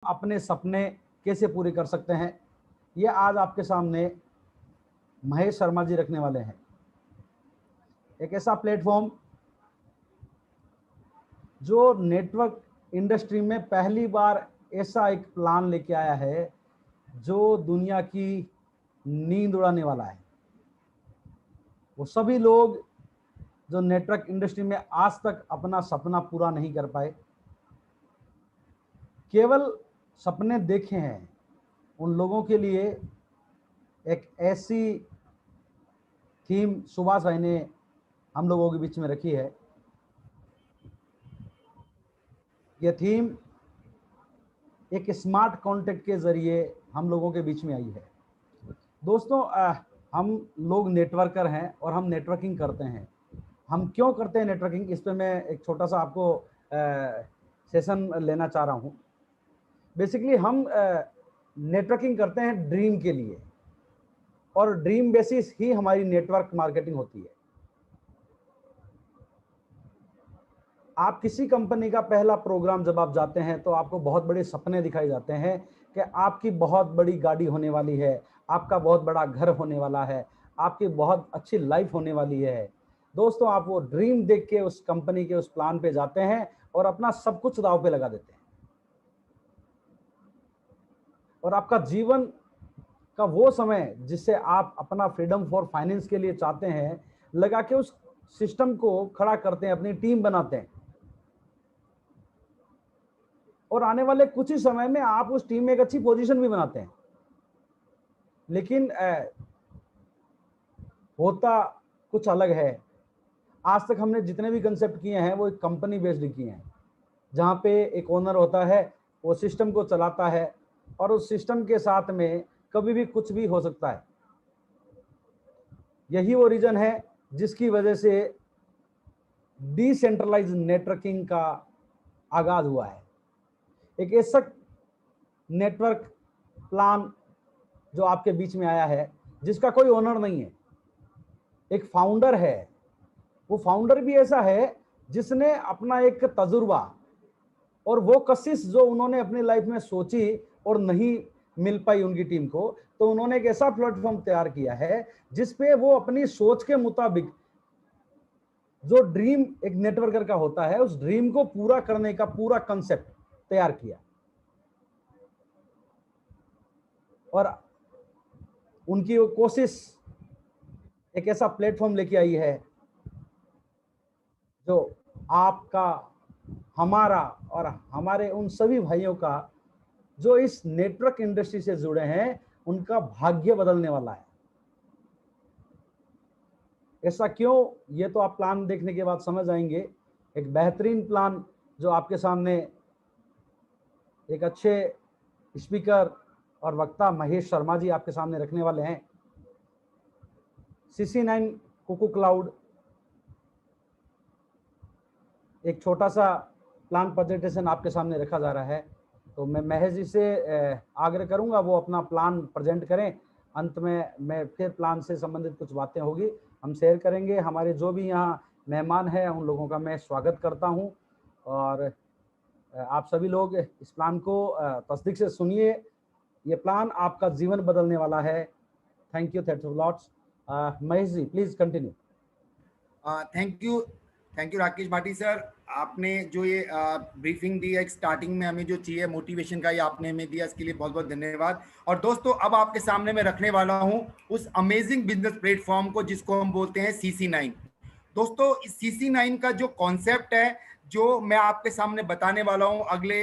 अपने सपने कैसे पूरे कर सकते हैं, ये आज आपके सामने महेश शर्मा जी रखने वाले हैं। एक ऐसा प्लेटफॉर्म जो नेटवर्क इंडस्ट्री में पहली बार ऐसा एक प्लान लेके आया है जो दुनिया की नींद उड़ाने वाला है। वो सभी लोग जो नेटवर्क इंडस्ट्री में आज तक अपना सपना पूरा नहीं कर पाए, केवल सपने देखे हैं, उन लोगों के लिए एक ऐसी थीम सुभाष भाई ने हम लोगों के बीच में रखी है। यह थीम एक स्मार्ट कॉन्टेक्ट के जरिए हम लोगों के बीच में आई है। दोस्तों, हम लोग नेटवर्कर हैं और हम नेटवर्किंग करते हैं। हम क्यों करते हैं नेटवर्किंग, इस पे मैं एक छोटा सा आपको सेशन लेना चाह रहा हूँ। बेसिकली हम नेटवर्किंग करते हैं ड्रीम के लिए, और ड्रीम बेसिस ही हमारी नेटवर्क मार्केटिंग होती है। आप किसी कंपनी का पहला प्रोग्राम जब आप जाते हैं तो आपको बहुत बड़े सपने दिखाए जाते हैं कि आपकी बहुत बड़ी गाड़ी होने वाली है, आपका बहुत बड़ा घर होने वाला है, आपकी बहुत अच्छी लाइफ होने वाली है। दोस्तों, आप वो ड्रीम देख के उस कंपनी के उस प्लान पे जाते हैं और अपना सब कुछ दांव पे लगा देते हैं, और आपका जीवन का वो समय जिससे आप अपना फ्रीडम फॉर फाइनेंस के लिए चाहते हैं, लगा के उस सिस्टम को खड़ा करते हैं, अपनी टीम बनाते हैं, और आने वाले कुछ ही समय में आप उस टीम में एक अच्छी पोजीशन भी बनाते हैं। लेकिन होता कुछ अलग है। आज तक हमने जितने भी कंसेप्ट किए हैं वो एक कंपनी बेस्ड किए हैं, जहाँ पे एक ओनर होता है, वो सिस्टम को चलाता है, और उस सिस्टम के साथ में कभी भी कुछ भी हो सकता है। यही वो रीजन है जिसकी वजह से डिसेंट्रलाइज्ड नेटवर्किंग का आगाज हुआ है। एक ऐसा नेटवर्क प्लान जो आपके बीच में आया है जिसका कोई ओनर नहीं है, एक फाउंडर है। वो फाउंडर भी ऐसा है जिसने अपना एक तजुर्बा और वो कशिश जो उन्होंने अपनी लाइफ में सोची और नहीं मिल पाई उनकी टीम को, तो उन्होंने एक ऐसा प्लेटफॉर्म तैयार किया है जिसपे वो अपनी सोच के मुताबिक जो ड्रीम एक नेटवर्कर का होता है, उस ड्रीम को पूरा करने का पूरा कंसेप्ट तैयार किया, और उनकी वो कोशिश एक ऐसा प्लेटफॉर्म लेके आई है जो आपका, हमारा और हमारे उन सभी भाइयों का जो इस नेटवर्क इंडस्ट्री से जुड़े हैं, उनका भाग्य बदलने वाला है। ऐसा क्यों, ये तो आप प्लान देखने के बाद समझ आएंगे। एक बेहतरीन प्लान जो आपके सामने एक अच्छे स्पीकर और वक्ता महेश शर्मा जी आपके सामने रखने वाले हैं। CC9 कुकू क्लाउड एक छोटा सा प्लान प्रेजेंटेशन आपके सामने रखा जा रहा है, तो मैं महेश जी से आग्रह करूंगा वो अपना प्लान प्रेजेंट करें। अंत में मैं फिर प्लान से संबंधित कुछ बातें होगी हम शेयर करेंगे। हमारे जो भी यहाँ मेहमान हैं उन लोगों का मैं स्वागत करता हूँ, और आप सभी लोग इस प्लान को तस्दीक से सुनिए। ये प्लान आपका जीवन बदलने वाला है। Thank you, thanks lots. Mahesh ji, please continue. Thank you Rakesh Bhati sir. आपने जो ये ब्रीफिंग दी है स्टार्टिंग में, हमें जो चाहिए मोटिवेशन का, ये आपने हमें दिया, इसके लिए बहुत बहुत धन्यवाद। और दोस्तों, अब आपके सामने मैं रखने वाला हूं उस अमेजिंग बिजनेस प्लेटफॉर्म को जिसको हम बोलते हैं CC9। दोस्तों, इस CC9 का जो कॉन्सेप्ट है, जो मैं आपके सामने बताने वाला हूं, अगले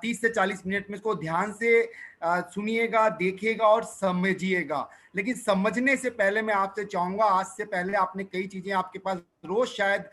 30 से 40 मिनट में इसको ध्यान से सुनिएगा, देखिएगा और समझिएगा। लेकिन समझने से पहले मैं आपसे चाहूंगा, आज से पहले आपने कई चीजें, आपके पास रोज शायद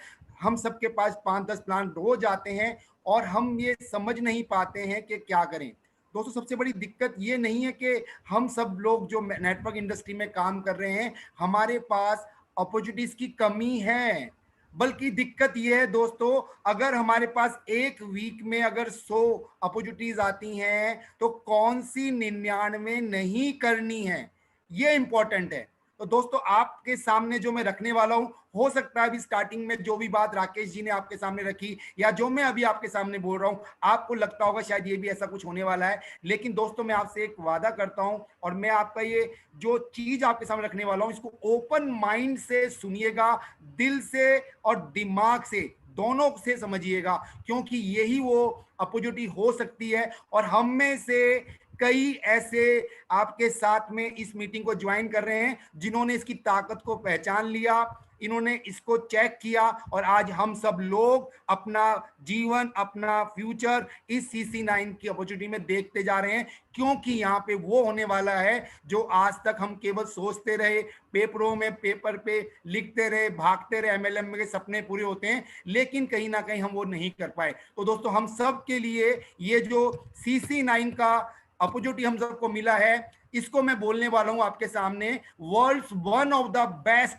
हम सबके पास 5-10 प्लान रोज आते हैं और हम ये समझ नहीं पाते हैं कि क्या करें। दोस्तों, सबसे बड़ी दिक्कत ये नहीं है कि हम सब लोग जो नेटवर्क इंडस्ट्री में काम कर रहे हैं हमारे पास अपॉर्चुनिटीज की कमी है, बल्कि दिक्कत यह है दोस्तों, अगर हमारे पास एक वीक में अगर 100 अपॉर्चुनिटीज आती हैं तो कौन सी 99 नहीं करनी है, ये इंपॉर्टेंट है। तो दोस्तों आपके सामने जो मैं रखने वाला हूं, हो सकता है अभी स्टार्टिंग में जो भी बात राकेश जी ने आपके सामने रखी या जो मैं अभी आपके सामने बोल रहा हूं, आपको लगता होगा शायद ये भी ऐसा कुछ होने वाला है। लेकिन दोस्तों मैं आपसे एक वादा करता हूं और मैं आपका ये जो चीज आपके सामने रखने वाला हूं, इसको ओपन माइंड से सुनिएगा, दिल से और दिमाग से, दोनों से समझिएगा, क्योंकि यही वो अपॉर्चुनिटी हो सकती है। और हम में से कई ऐसे आपके साथ में इस मीटिंग को ज्वाइन कर रहे हैं जिन्होंने इसकी ताकत को पहचान लिया, इन्होंने इसको चेक किया और आज हम सब लोग अपना जीवन, अपना फ्यूचर इस CC9 की अपॉर्चुनिटी में देखते जा रहे हैं, क्योंकि यहाँ पे वो होने वाला है जो आज तक हम केवल सोचते रहे, पेपरों में पेपर पे लिखते रहे, भागते रहे, MLM के सपने पूरे होते हैं, लेकिन कहीं ना कहीं हम वो नहीं कर पाए। तो दोस्तों हम सब के लिए ये जो CC9 का अपॉर्चुनिटी हम सबको मिला है, इसको मैं बोलने वाला हूं आपके सामने, world's one of the best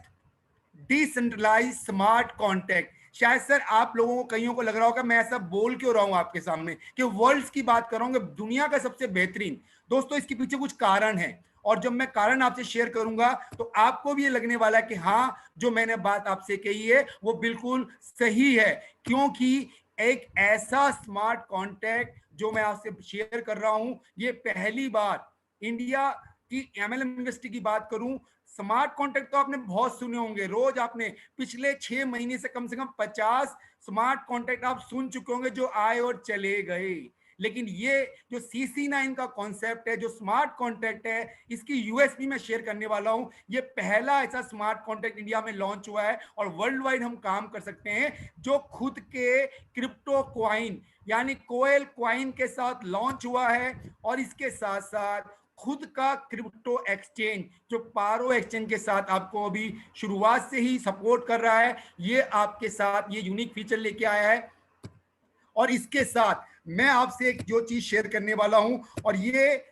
decentralize smart contract. शायद सर आप लोगों को, कईयों को लग रहा होगा मैं ऐसा बोल क्यों रहा हूं आपके सामने कि वर्ल्ड्स की बात कर रहा हूं, दुनिया का सबसे बेहतरीन। दोस्तों इसके पीछे कुछ कारण है और जब मैं कारण आपसे शेयर करूंगा तो आपको भी ये लगने वाला है कि हाँ, जो मैंने बात आपसे कही है वो बिल्कुल सही है, क्योंकि एक ऐसा स्मार्ट कॉन्ट्रैक्ट जो मैं आपसे शेयर कर रहा हूं, ये पहली बार इंडिया की MLM इंडस्ट्री की बात करूं, स्मार्ट कॉन्ट्रैक्ट तो आपने बहुत सुने होंगे, रोज आपने पिछले 6 महीने से कम 50 स्मार्ट कॉन्ट्रैक्ट आप सुन चुके होंगे जो आए और चले गए। लेकिन ये जो CC9 का कॉन्सेप्ट है, जो स्मार्ट कॉन्ट्रैक्ट है, इसकी यूएसपी में शेयर करने वाला हूं। ये पहला ऐसा स्मार्ट कॉन्ट्रैक्ट इंडिया में लॉन्च हुआ है और वर्ल्ड वाइड हम काम कर सकते हैं, जो खुद के क्रिप्टो क्वाइन यानी कोयल क्वाइन के साथ लॉन्च हुआ है और इसके साथ साथ खुद का क्रिप्टो एक्सचेंज जो पारो एक्सचेंज के साथ आपको अभी शुरुआत से ही सपोर्ट कर रहा है, ये आपके साथ ये यूनिक फीचर लेके आया है। और इसके साथ मैं आपसे एक जो चीज शेयर करने वाला हूं, और ये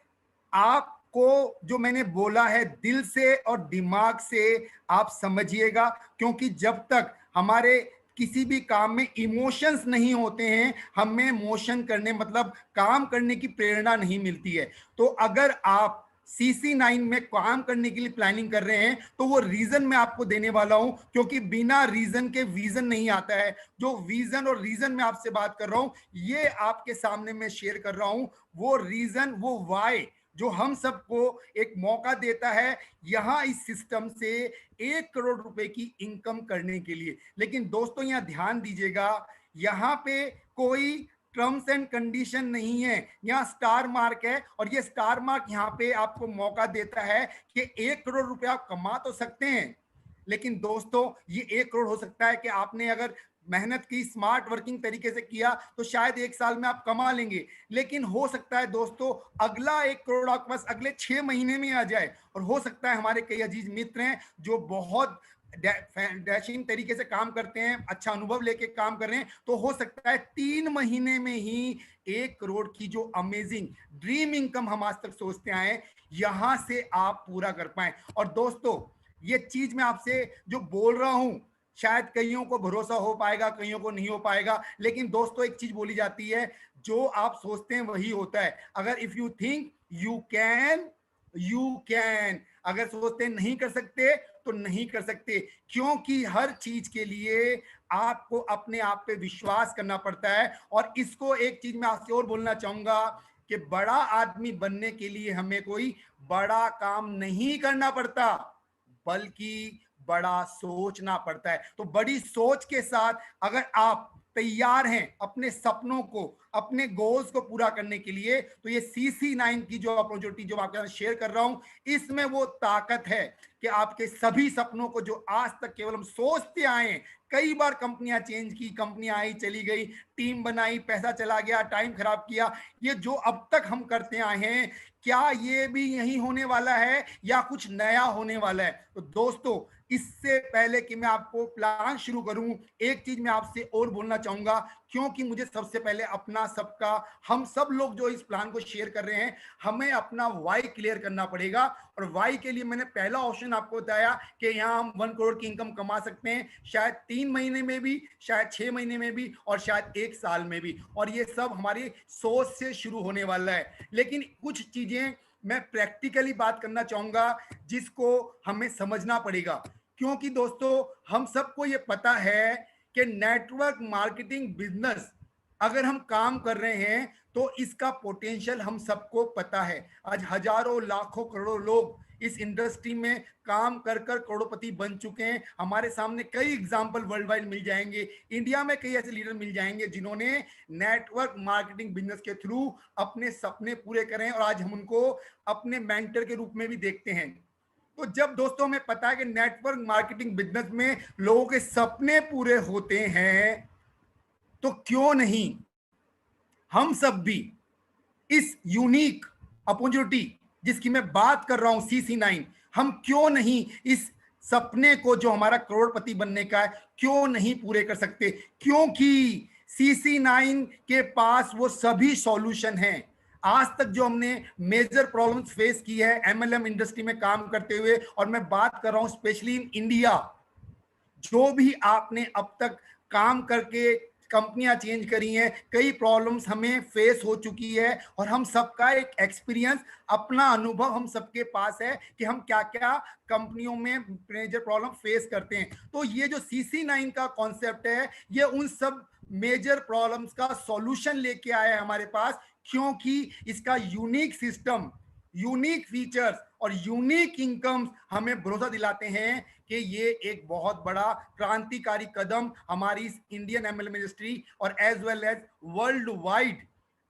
आपको जो मैंने बोला है दिल से और दिमाग से आप समझिएगा, क्योंकि जब तक हमारे किसी भी काम में इमोशंस नहीं होते हैं, हमें मोशन करने मतलब काम करने की प्रेरणा नहीं मिलती है। तो अगर आप CC9 में काम करने के लिए प्लानिंग कर रहे हैं तो वो रीजन मैं आपको देने वाला हूं, क्योंकि बिना रीजन के विजन नहीं आता है। जो विजन और रीजन मैं आपसे बात कर रहा हूं, ये आपके सामने मैं शेयर कर रहा हूं, वो रीजन, वो वाई जो हम सबको एक मौका देता है यहां इस सिस्टम से 1 करोड़ रुपए की इनकम करने के लिए। लेकिन दोस्तों यहां ध्यान दीजिएगा, यहां पे कोई टर्म्स एंड कंडीशन नहीं है, यहाँ स्टार मार्क है और ये स्टार मार्क यहाँ पे आपको मौका देता है कि 1 करोड़ रुपए आप कमा तो सकते हैं, लेकिन दोस्तों ये 1 करोड़ हो सकता है कि आपने अगर मेहनत की, स्मार्ट वर्किंग तरीके से किया तो शायद 1 साल में आप कमा लेंगे। लेकिन हो सकता है दोस्तों अगला 1 करोड़ आपके पास अगले 6 महीने में आ जाए। और हो सकता है हमारे कई अजीज मित्र हैं जो बहुत डैशिंग तरीके से काम करते हैं, अच्छा अनुभव लेके काम कर रहे हैं, तो हो सकता है 3 महीने में ही 1 करोड़ की जो अमेजिंग ड्रीम इनकम हम आज तक सोचते आए, यहां से आप पूरा कर पाए। और दोस्तों ये चीज मैं आपसे जो बोल रहा हूं, शायद कईयों को भरोसा हो पाएगा, कईयों को नहीं हो पाएगा, लेकिन दोस्तों एक चीज बोली जाती है, जो आप सोचते हैं वही होता है। अगर if you think you can, you can. अगर सोचते नहीं कर सकते तो नहीं कर सकते, क्योंकि हर चीज के लिए आपको अपने आप पे विश्वास करना पड़ता है। और इसको एक चीज मैं आपसे और बोलना चाहूंगा कि बड़ा आदमी बनने के लिए हमें कोई बड़ा काम नहीं करना पड़ता, बल्कि बड़ा सोचना पड़ता है। तो बड़ी सोच के साथ अगर आप तैयार हैं अपने सपनों को, अपने गोल्स को पूरा करने के लिए, तो ये CC9 की जो अपॉर्चुनिटी जो आपके साथ शेयर कर रहा हूं, इसमें वो ताकत है कि आपके सभी सपनों को जो आज तक केवल हम सोचते आए हैं, कई बार कंपनियां चेंज की, कंपनियां आई चली गई, टीम बनाई, पैसा चला गया, टाइम खराब किया, ये जो अब तक हम करते आए हैं, क्या ये भी यही होने वाला है या कुछ नया होने वाला है? तो दोस्तों इससे पहले कि मैं आपको प्लान शुरू करूं, एक चीज मैं आपसे और बोलना चाहूंगा, क्योंकि मुझे सबसे पहले अपना सबका, हम सब लोग जो इस प्लान को शेयर कर रहे हैं, हमें अपना वाई क्लियर करना पड़ेगा। और वाई के लिए मैंने पहला ऑप्शन आपको बताया कि यहाँ हम 1 करोड़ की इनकम कमा सकते हैं, शायद 3 महीने में भी, शायद 6 महीने में भी और शायद 1 साल में भी। और ये सब हमारी सोच से शुरू होने वाला है। लेकिन कुछ चीजें मैं प्रैक्टिकली बात करना चाहूंगा जिसको हमें समझना पड़ेगा, क्योंकि दोस्तों हम सबको ये पता है कि नेटवर्क मार्केटिंग बिजनेस अगर हम काम कर रहे हैं तो इसका पोटेंशियल हम सबको पता है। आज हजारों लाखों करोड़ों लोग इस इंडस्ट्री में काम कर कर करोड़पति बन चुके हैं। हमारे सामने कई एग्जाम्पल वर्ल्ड वाइड मिल जाएंगे, इंडिया में कई ऐसे लीडर मिल जाएंगे जिन्होंने नेटवर्क मार्केटिंग बिजनेस के थ्रू अपने सपने पूरे करें और आज हम उनको अपने मेंटर के रूप में भी देखते हैं। तो जब दोस्तों हमें पता है कि नेटवर्क मार्केटिंग बिजनेस में लोगों के सपने पूरे होते हैं, तो क्यों नहीं हम सब भी इस यूनिक अपॉर्चुनिटी जिसकी मैं बात कर रहा हूं CC9, हम क्यों नहीं इस सपने को जो हमारा करोड़पति बनने का है क्यों नहीं पूरे कर सकते? क्योंकि CC9 के पास वो सभी सॉल्यूशन हैं। आज तक जो हमने मेजर प्रॉब्लम्स फेस की है MLM इंडस्ट्री में काम करते हुए, और मैं बात कर रहा हूं स्पेशली इन इंडिया, जो भी आपने अब तक काम करके कंपनियां चेंज करी हैं, कई प्रॉब्लम्स हमें फेस हो चुकी है और हम सबका एक एक्सपीरियंस, अपना अनुभव हम सबके पास है कि हम क्या क्या कंपनियों में मेजर प्रॉब्लम फेस करते हैं। तो ये जो CC9 का कॉन्सेप्ट है, ये उन सब मेजर प्रॉब्लम्स का सॉल्यूशन लेके आया है हमारे पास, क्योंकि इसका यूनिक सिस्टम, यूनिक फीचर्स और यूनिक इनकम्स हमें भरोसा दिलाते हैं कि ये एक बहुत बड़ा क्रांतिकारी कदम हमारी इस इंडियन MLM इंडस्ट्री और as well as world wide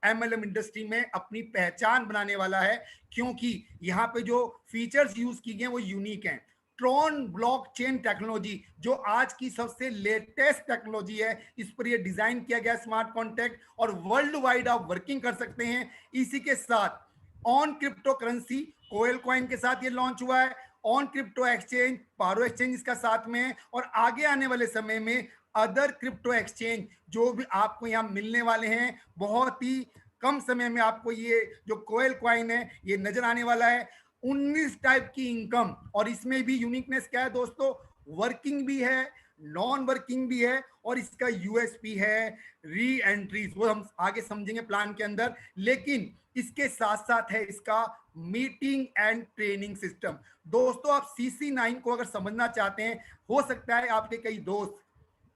MLM industry में अपनी पहचान बनाने वाला है। क्योंकि यहाँ पे जो फीचर्स यूज की गए वो यूनिक हैं। ट्रॉन ब्लॉकचेन टेक्नोलॉजी जो आज की सबसे लेटेस्ट टेक्नोलॉजी है, इस पर ये डिजाइन किया गया स्मार्ट कॉन्ट्रैक्ट, और वर्ल्ड वाइड आप वर्किंग कर सकते हैं। इसी के साथ on crypto currency Koyal coin के साथ ये लॉन्च हुआ है, on crypto exchange Paro exchange इसका साथ में है, और आगे आने वाले समय में अदर क्रिप्टो एक्सचेंज जो भी आपको यहाँ मिलने वाले हैं। बहुत ही कम समय में आपको ये जो कोयल कॉइन है ये नजर आने वाला है। 19 टाइप की इनकम, और इसमें भी यूनिकनेस क्या है दोस्तों, वर्किंग भी है, नॉन वर्किंग भी है, और इसका USP है री एंट्रीज, वो हम आगे समझेंगे प्लान के अंदर। लेकिन इसके साथ साथ है इसका मीटिंग एंड ट्रेनिंग सिस्टम। दोस्तों आप CC9 को अगर समझना चाहते हैं, हो सकता है आपके कई दोस्त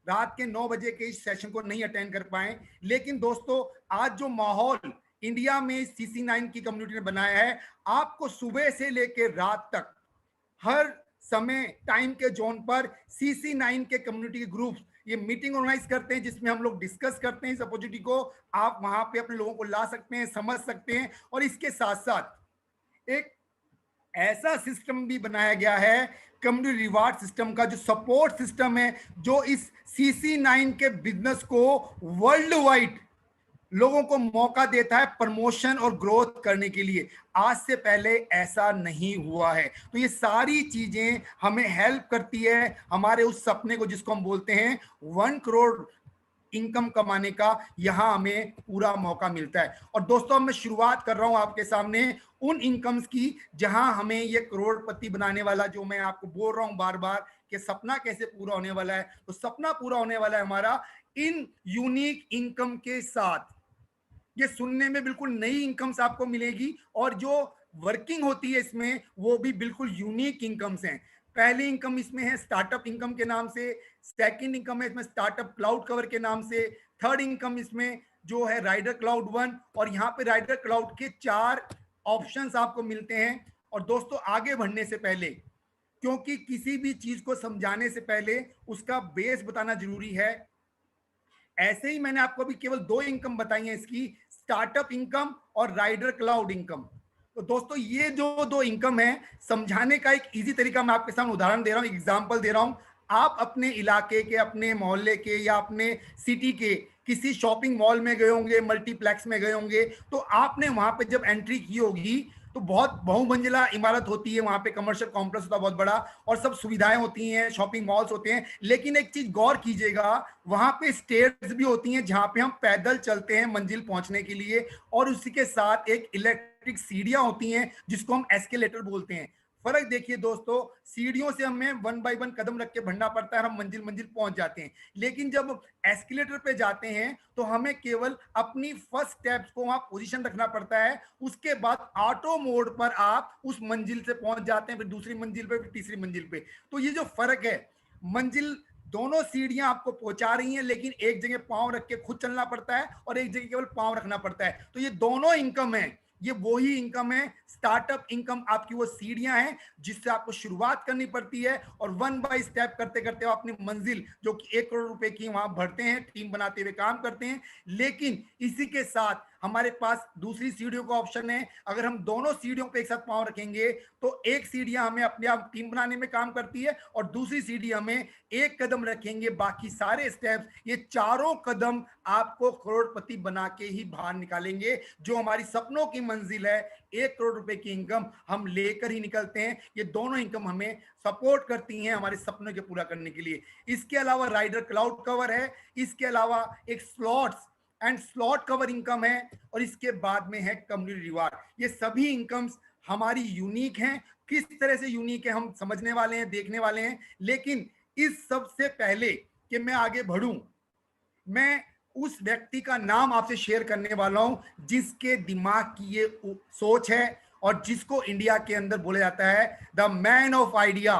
रात के 9 बजे के इस सेशन को नहीं अटेंड कर पाए, लेकिन दोस्तों आज जो माहौल इंडिया में CC9 की कम्युनिटी ने बनाया है, आपको सुबह से लेकर रात तक हर समय टाइम के जोन पर CC9 के कम्युनिटी के ग्रुप्स ये मीटिंग ऑर्गेनाइज करते हैं, जिसमें हम लोग डिस्कस करते हैं इस अपॉर्चुनिटी को। आप वहां पे अपने लोगों को ला सकते हैं, समझ सकते हैं, और इसके साथ साथ एक ऐसा सिस्टम भी बनाया गया है कम्युनिटी रिवार्ड सिस्टम का, जो सपोर्ट सिस्टम है, जो इस CC9 के बिजनेस को वर्ल्ड वाइड लोगों को मौका देता है प्रमोशन और ग्रोथ करने के लिए। आज से पहले ऐसा नहीं हुआ है। तो ये सारी चीजें हमें हेल्प करती है हमारे उस सपने को जिसको हम बोलते हैं 1 करोड़ इनकम कमाने का, यहां हमें पूरा मौका मिलता है। और दोस्तों मैं शुरुआत कर रहा हूं आपके सामने उन इनकम्स की जहां हमें ये करोड़पति बनाने वाला, जो मैं आपको बोल रहा हूं बार बार कि सपना कैसे पूरा होने वाला है, तो सपना पूरा होने वाला है हमारा इन यूनिक इनकम के साथ। ये सुनने में बिल्कुल नई इनकम्स आपको मिलेगी, और जो वर्किंग होती है इसमें वो भी बिल्कुल यूनिक इनकम्स हैं। पहली इनकम इसमें है स्टार्टअप इनकम के नाम से, सेकंड इनकम है इसमें स्टार्टअप क्लाउड कवर के नाम से, थर्ड इनकम इसमें जो है राइडर क्लाउड 1, और यहाँ पे राइडर क्लाउड के 4 ऑप्शंस आपको मिलते हैं। और दोस्तों आगे बढ़ने से पहले, क्योंकि किसी भी चीज को समझाने से पहले उसका बेस बताना जरूरी है, ऐसे ही मैंने आपको अभी केवल 2 इनकम बताई है इसकी, स्टार्टअप इनकम और राइडर क्लाउड इनकम। तो दोस्तों ये जो 2 इनकम है, समझाने का एक इजी तरीका मैं आपके सामने उदाहरण दे रहा हूं, एग्जांपल दे रहा हूं। आप अपने इलाके के, अपने मोहल्ले के या अपने सिटी के किसी शॉपिंग मॉल में गए होंगे, मल्टीप्लेक्स में गए होंगे, तो आपने वहां पे जब एंट्री की होगी तो बहुत बहुमंजिला इमारत होती है, वहां पे कमर्शियल कॉम्प्लेक्स होता है बहुत बड़ा, और सब सुविधाएं होती हैं, शॉपिंग मॉल्स होते हैं। लेकिन एक चीज गौर कीजिएगा, वहां पे स्टेयर्स भी होती हैं जहां पे हम पैदल चलते हैं मंजिल पहुंचने के लिए, और उसी के साथ एक इलेक्ट्रिक सीढ़ियां होती हैं जिसको हम एस्केलेटर बोलते हैं। फर्क देखिए दोस्तों, सीढ़ियों से हमें 1 बाय 1 कदम रख के बढ़ना पड़ता है, हम मंजिल मंजिल पहुंच जाते हैं। लेकिन जब एस्केलेटर पे जाते हैं तो हमें केवल अपनी फर्स्ट स्टेप्स को वहां पोजीशन रखना पड़ता है, उसके बाद ऑटो मोड पर आप उस मंजिल से पहुंच जाते हैं, फिर दूसरी मंजिल पे, फिर तीसरी मंजिल पे। तो ये जो फर्क है, मंजिल दोनों सीढ़ियां आपको पहुंचा रही हैं, लेकिन एक जगह पांव रख के खुद चलना पड़ता है और एक जगह केवल पांव रखना पड़ता है। तो ये दोनों इनकम है, ये वही इनकम है, स्टार्टअप इनकम आपकी वो सीढ़ियां हैं जिससे आपको शुरुआत करनी पड़ती है और 1 बाय स्टेप करते करते आप अपनी मंजिल जो कि 1 करोड़ रुपए की वहां बढ़ते हैं, टीम बनाते हुए काम करते हैं। लेकिन इसी के साथ हमारे पास दूसरी सीढ़ियों का ऑप्शन है। अगर हम दोनों सीढ़ियों पे एक साथ पांव रखेंगे तो एक सीढ़ियां हमें अपने आप टीम बनाने में काम करती है और दूसरी सीढ़ी हमें एक कदम रखेंगे, बाकी सारे स्टेप्स, ये चारों कदम आपको करोड़पति बना के ही बाहर निकालेंगे। जो हमारी सपनों की मंजिल है, 1 करोड़ रुपए की इनकम, हम लेकर ही निकलते हैं। ये दोनों इनकम हमें सपोर्ट करती हैं हमारे सपनों के पूरा करने के लिए। इसके अलावा राइडर क्लाउड कवर है, इसके अलावा एक slots and slot cover income है और इसके बाद में है कम्युनिटी रिवार्ड। ये सभी इनकम्स हमारी यूनिक हैं। किस तरह से यूनिक है हम समझने वाले हैं, देखने वाले हैं। लेकिन इस सबसे पहले कि मैं आगे बढ़ूं, मैं उस व्यक्ति का नाम आपसे शेयर करने वाला हूं जिसके दिमाग की ये सोच है और जिसको इंडिया के अंदर बोला जाता है द मैन ऑफ आइडिया।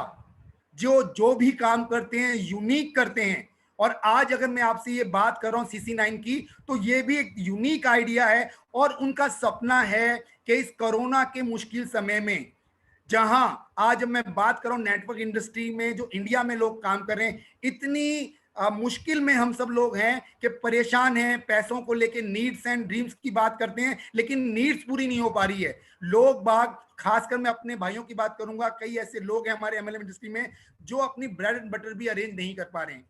जो जो भी काम करते हैं यूनिक करते हैं। और आज अगर मैं आपसे ये बात कर रहा हूं CC9 की, तो ये भी एक यूनिक आइडिया है और उनका सपना है कि इस कोरोना के मुश्किल समय में, जहां आज मैं बात कर रहा हूं नेटवर्क इंडस्ट्री में जो इंडिया में लोग काम कर रहे हैं, इतनी मुश्किल में हम सब लोग हैं कि परेशान हैं, पैसों को लेके नीड्स एंड ड्रीम्स की बात करते हैं लेकिन नीड्स पूरी नहीं हो पा रही है। लोग बाग, खासकर मैं अपने भाइयों की बात करूंगा, कई ऐसे लोग हैं हमारे MLM इंडस्ट्री में जो अपनी ब्रेड एंड बटर भी अरेंज नहीं कर पा रहे हैं।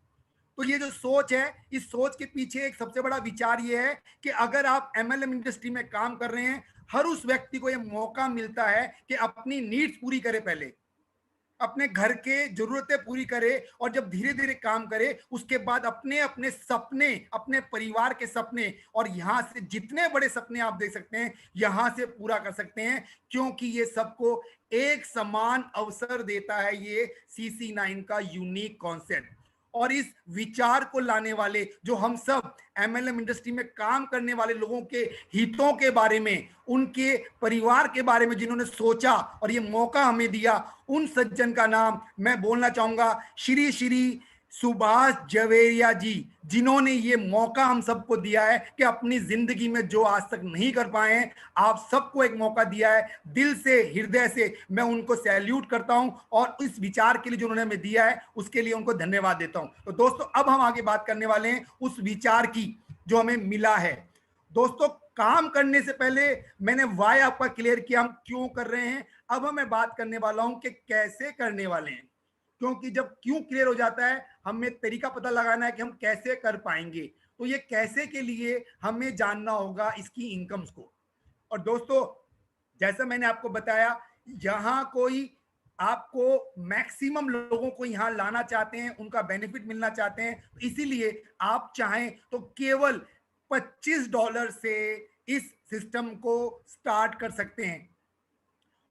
तो ये जो सोच है, इस सोच के पीछे एक सबसे बड़ा विचार ये है कि अगर आप MLM इंडस्ट्री में काम कर रहे हैं, हर उस व्यक्ति को ये मौका मिलता है कि अपनी नीड्स पूरी करे, पहले अपने घर के जरूरतें पूरी करे और जब धीरे धीरे काम करे उसके बाद अपने अपने सपने, अपने परिवार के सपने और यहां से जितने बड़े सपने आप देख सकते हैं यहां से पूरा कर सकते हैं, क्योंकि ये सबको एक समान अवसर देता है ये CC9 का यूनिक कॉन्सेप्ट। और इस विचार को लाने वाले जो हम सब MLM इंडस्ट्री में काम करने वाले लोगों के हितों के बारे में, उनके परिवार के बारे में जिन्होंने सोचा और ये मौका हमें दिया, उन सज्जन का नाम मैं बोलना चाहूंगा, श्री श्री सुभाष जवेरिया जी, जिन्होंने ये मौका हम सबको दिया है कि अपनी जिंदगी में जो आज तक नहीं कर पाए हैं, आप सबको एक मौका दिया है। दिल से, हृदय से मैं उनको सैल्यूट करता हूं और इस विचार के लिए जो उन्होंने हमें दिया है उसके लिए उनको धन्यवाद देता हूं। तो दोस्तों अब हम आगे बात करने वाले हैं उस विचार की जो हमें मिला है। दोस्तों काम करने से पहले मैंने वाई आपका क्लियर किया, हम क्यों कर रहे हैं। अब मैं बात करने वाला हूं कि कैसे करने वाले हैं, क्योंकि जब क्यों क्लियर हो जाता है हमें तरीका पता लगाना है कि हम कैसे कर पाएंगे। तो ये कैसे के लिए हमें जानना होगा इसकी इनकम्स को। और दोस्तों जैसा मैंने आपको बताया, यहां कोई आपको मैक्सिमम लोगों को यहां लाना चाहते हैं, उनका बेनिफिट मिलना चाहते हैं, इसीलिए आप चाहें तो केवल $25 से इस सिस्टम को स्टार्ट कर सकते हैं।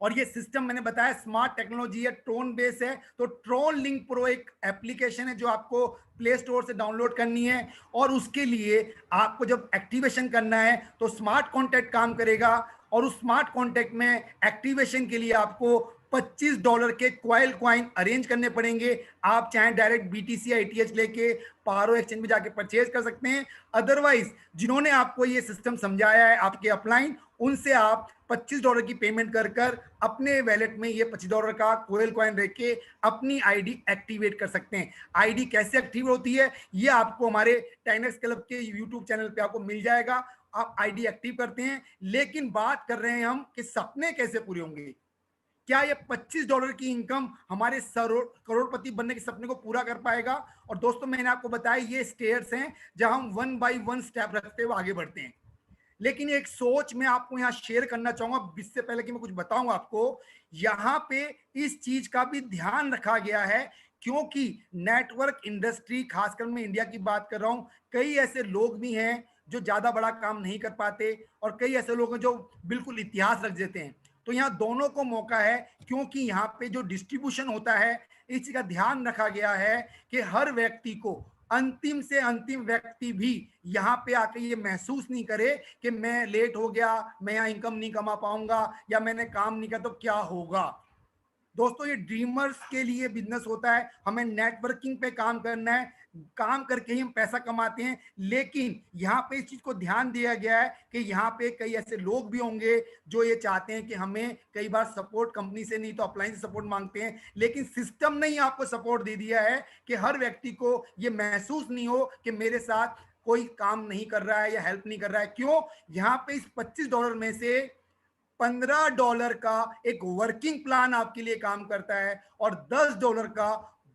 और ये सिस्टम मैंने बताया स्मार्ट टेक्नोलॉजी है, ट्रोन बेस है। तो ट्रोन लिंक प्रो एक एप्लीकेशन है जो आपको प्ले स्टोर से डाउनलोड करनी है और उसके लिए आपको जब एक्टिवेशन करना है तो स्मार्ट कॉन्टैक्ट काम करेगा और उस स्मार्ट कॉन्टैक्ट में एक्टिवेशन के लिए आपको $25 के क्वाइल क्वाइन अरेंज करने पड़ेंगे। आप चाहें डायरेक्ट BTC या ATH लेके पारो एक्सचेंज में जाके परचेज कर सकते हैं। अदरवाइज जिन्होंने आपको ये सिस्टम समझाया है आपके अपलाइन, उनसे आप $25 की पेमेंट कर कर अपने वैलेट में ये $25 का कोयल कॉइन रख के अपनी आईडी एक्टिवेट कर सकते हैं। आईडी कैसे एक्टिव होती है ये आपको हमारे 10x क्लब के यूट्यूब चैनल पे आपको मिल जाएगा। आप आईडी एक्टिव करते हैं, लेकिन बात कर रहे हैं हम कि सपने कैसे पूरे होंगे। क्या ये $25 की इनकम हमारे करोड़पति बनने के सपने को पूरा कर पाएगा। और दोस्तों मैंने आपको बताया ये स्टेयर्स हैं जहां हम 1 बाय 1 स्टेप रखते हुए आगे बढ़ते हैं। लेकिन एक सोच मैं आपको यहां शेयर करना चाहूंगा इससे पहले कि मैं कुछ बताऊं आपको, यहां पे इस चीज का भी ध्यान रखा गया है, क्योंकि नेटवर्क इंडस्ट्री, खासकर मैं इंडिया की बात कर रहा हूं, कई ऐसे लोग भी हैं जो ज्यादा बड़ा काम नहीं कर पाते और कई ऐसे लोग हैं जो बिल्कुल इतिहास रख देते हैं। तो यहाँ दोनों को मौका है, क्योंकि यहाँ पे जो डिस्ट्रीब्यूशन होता है इस चीज का ध्यान रखा गया है कि हर व्यक्ति को, अंतिम से अंतिम व्यक्ति भी यहाँ पे आके ये महसूस नहीं करे कि मैं लेट हो गया, मैं यहाँ इनकम नहीं कमा पाऊंगा, या मैंने काम नहीं किया तो क्या होगा। दोस्तों ये ड्रीमर्स के लिए बिजनेस होता है, हमें नेटवर्किंग पे काम करना है, काम करके ही हम पैसा कमाते हैं। लेकिन यहाँ पे इस चीज को ध्यान दिया गया है कि यहाँ पे कई ऐसे लोग भी होंगे जो ये चाहते हैं कि हमें कई बार सपोर्ट कंपनी से नहीं तो अपलाइन से सपोर्ट मांगते हैं, लेकिन सिस्टम ने ही आपको सपोर्ट दे दिया है कि हर व्यक्ति को ये महसूस नहीं हो कि मेरे साथ कोई काम नहीं कर रहा है या हेल्प नहीं कर रहा है। क्यों? यहाँ पे इस $25 में से $15 का एक वर्किंग प्लान आपके लिए काम करता है, और $10 का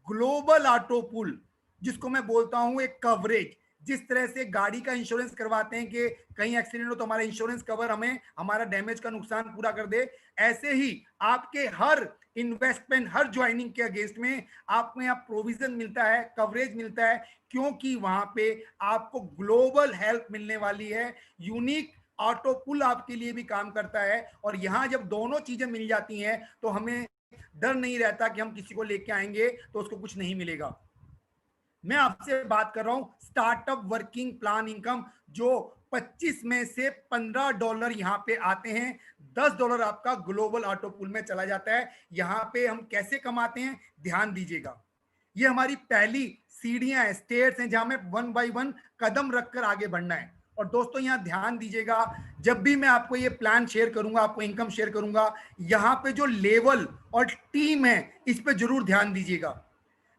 ग्लोबल ऑटो पुल, जिसको मैं बोलता हूं एक कवरेज। जिस तरह से गाड़ी का इंश्योरेंस करवाते हैं कि कहीं एक्सीडेंट हो तो हमारा इंश्योरेंस कवर हमें हमारा डैमेज का नुकसान पूरा कर दे, ऐसे ही आपके हर इन्वेस्टमेंट, हर ज्वाइनिंग के अगेंस्ट में आपको यहाँ प्रोविजन मिलता है, कवरेज मिलता है, क्योंकि वहां पे आपको ग्लोबल हेल्प मिलने वाली है। यूनिक ऑटो पुल आपके लिए भी काम करता है, और यहां जब दोनों चीजें मिल जाती हैं तो हमें डर नहीं रहता कि हम किसी को लेके आएंगे तो उसको कुछ नहीं मिलेगा। मैं आपसे बात कर रहा हूं स्टार्टअप वर्किंग प्लान इनकम, जो 25 में से $15 यहां पे आते हैं, $10 आपका ग्लोबल ऑटो पुल में चला जाता है। यहां पे हम कैसे कमाते हैं ध्यान दीजिएगा। ये हमारी पहली सीढ़ियां हैं, स्टेयर्स हैं, जहां में 1 बाय 1 कदम रखकर आगे बढ़ना है। और दोस्तों यहाँ ध्यान दीजिएगा, जब भी मैं आपको ये प्लान शेयर करूंगा, आपको इनकम शेयर करूंगा, यहाँ पे जो लेवल और टीम है इस पे जरूर ध्यान दीजिएगा।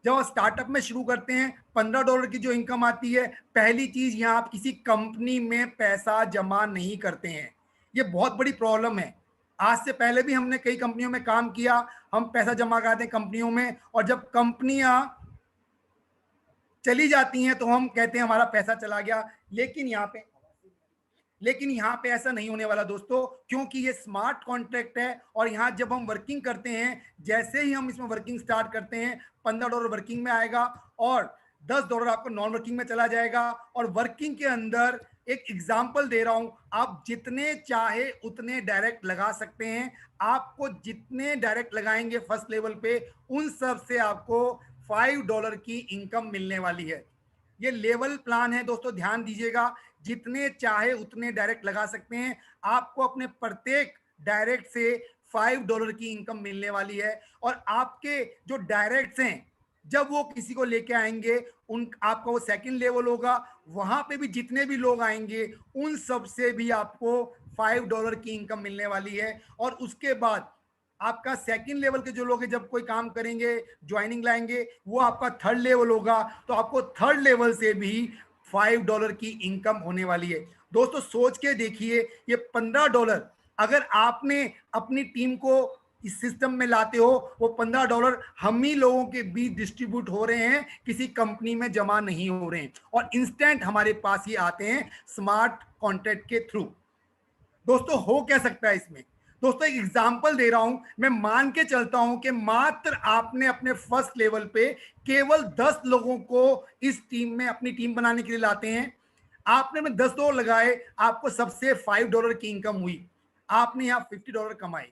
जब आप स्टार्टअप में शुरू करते हैं, $15 की जो इनकम आती है, पहली चीज यहाँ आप किसी कंपनी में पैसा जमा नहीं करते हैं। ये बहुत बड़ी प्रॉब्लम है। आज से पहले भी हमने कई कंपनियों में काम किया, हम पैसा जमा कराते हैं कंपनियों में, और जब कंपनियां चली जाती हैं तो हम कहते हैं हमारा पैसा चला गया। लेकिन यहाँ पे ऐसा नहीं होने वाला दोस्तों, क्योंकि ये स्मार्ट कॉन्ट्रैक्ट है। और यहाँ जब हम वर्किंग करते हैं, जैसे ही हम इसमें वर्किंग स्टार्ट करते हैं, $15 वर्किंग में आएगा और $10 आपको नॉन वर्किंग में चला जाएगा। और वर्किंग के अंदर एक एग्जांपल दे रहा हूं, आप जितने चाहे उतने डायरेक्ट लगा सकते हैं। आपको जितने डायरेक्ट लगाएंगे फर्स्ट लेवल पे, उन सब से आपको $5 की इनकम मिलने वाली है। ये लेवल प्लान है दोस्तों, ध्यान दीजिएगा। जितने चाहे उतने डायरेक्ट लगा सकते हैं, आपको अपने प्रत्येक डायरेक्ट से $5 की इनकम मिलने वाली है। और आपके जो डायरेक्ट्स हैं, जब वो किसी को लेके आएंगे, उन आपका वो सेकंड लेवल होगा, वहां पे भी जितने भी लोग आएंगे उन सब से भी आपको $5 की इनकम मिलने वाली है। और उसके बाद आपका सेकंड लेवल के जो लोग हैं, जब कोई काम करेंगे, ज्वाइनिंग लाएंगे, वो आपका थर्ड लेवल होगा, तो आपको थर्ड लेवल से भी $5 की इनकम होने वाली है। दोस्तों सोच के देखिए, ये $15 अगर आपने अपनी टीम को इस सिस्टम में लाते हो, वो $15 हम ही लोगों के बीच डिस्ट्रीब्यूट हो रहे हैं, किसी कंपनी में जमा नहीं हो रहे हैं, और इंस्टेंट हमारे पास ही आते हैं स्मार्ट कॉन्ट्रैक्ट के थ्रू। दोस्तों हो क्या सकता है इसमें? दोस्तों एक एग्जांपल दे रहा हूं, मैं मान के चलता हूं कि मात्र आपने अपने फर्स्ट लेवल पे केवल 10 लोगों को इस टीम में अपनी टीम बनाने के लिए लाते हैं। आपने में $10 लगाए, आपको सबसे $5 की इनकम हुई, आपने यहाँ $50 कमाए।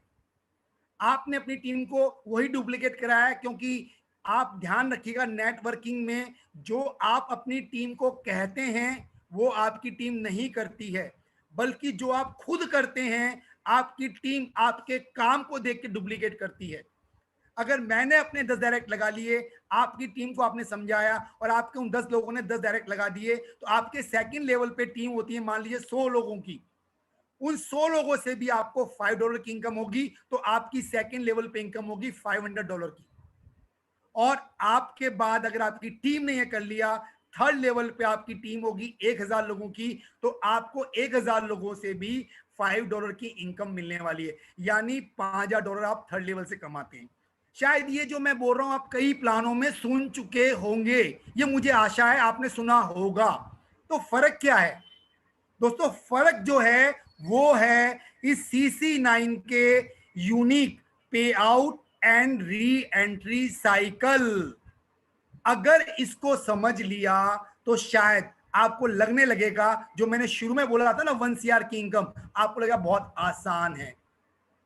आपने अपनी टीम को वही डुप्लीकेट कराया, क्योंकि आप ध्यान रखिएगा, नेटवर्किंग में जो आप अपनी टीम को कहते हैं वो आपकी टीम नहीं करती है, बल्कि जो आप खुद करते हैं आपकी टीम आपके काम को देख के डुप्लीकेट करती है। अगर मैंने अपने 10 डायरेक्ट लगा लिए, आपकी टीम को आपने समझाया और आपके उन 10 लोगों ने 10 डायरेक्ट लगा दिए, तो आपके सेकंड लेवल पे टीम होती है मान लीजिए 100 लोगों की, उन 100 लोगों से भी आपको $5 की इनकम होगी, तो आपकी सेकंड लेवल पे इनकम होगी $500 की। और आपके बाद अगर आपकी टीम ने यह कर लिया, थर्ड लेवल पे आपकी टीम होगी 1000 लोगों की, तो आपको 1000 लोगों से भी $5 की इनकम मिलने वाली है, यानी $5000 आप थर्ड लेवल से कमाते हैं। शायद ये जो मैं बोल रहा हूं आप कई प्लानों में सुन चुके होंगे, ये मुझे आशा है आपने सुना होगा। तो फर्क क्या है दोस्तों? फर्क जो है वो है इस CC9 के यूनिक पे out and re entry cycle. अगर इसको समझ लिया तो शायद आपको लगने लगेगा, जो मैंने शुरू में बोला था ना 1 CR की इनकम, आपको लगेगा बहुत आसान है।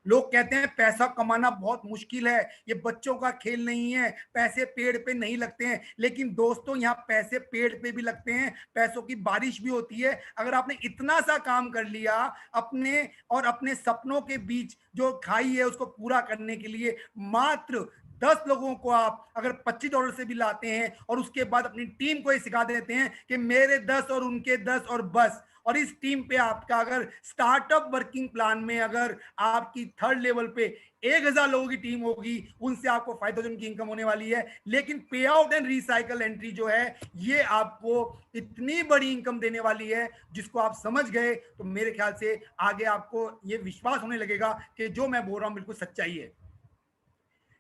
लोग कहते हैं पैसा कमाना बहुत मुश्किल है, ये बच्चों का खेल नहीं है, पैसे पेड़ पे नहीं लगते हैं। लेकिन दोस्तों यहाँ पैसे पेड़ पे भी लगते हैं, पैसों की बारिश भी होती है। अगर आपने इतना सा काम कर लिया अपने और अपने सपनों के बीच जो खाई है उसको पूरा करने के लिए, मात्र 10 लोगों को आप अगर $25 से भी लाते हैं और उसके बाद अपनी टीम को ये सिखा देते हैं कि मेरे 10 और उनके 10 और बस, और इस टीम पे आपका अगर स्टार्टअप वर्किंग प्लान में अगर आपकी थर्ड लेवल पे 1000 लोगों की टीम होगी, उनसे आपको 5000 की इनकम होने वाली है। लेकिन पे आउट एंड रिसाइकल एंट्री जो है ये आपको इतनी बड़ी इनकम देने वाली है, जिसको आप समझ गए तो मेरे ख्याल से आगे आपको ये विश्वास होने लगेगा कि जो मैं बोल रहा हूं बिल्कुल सच्चाई है।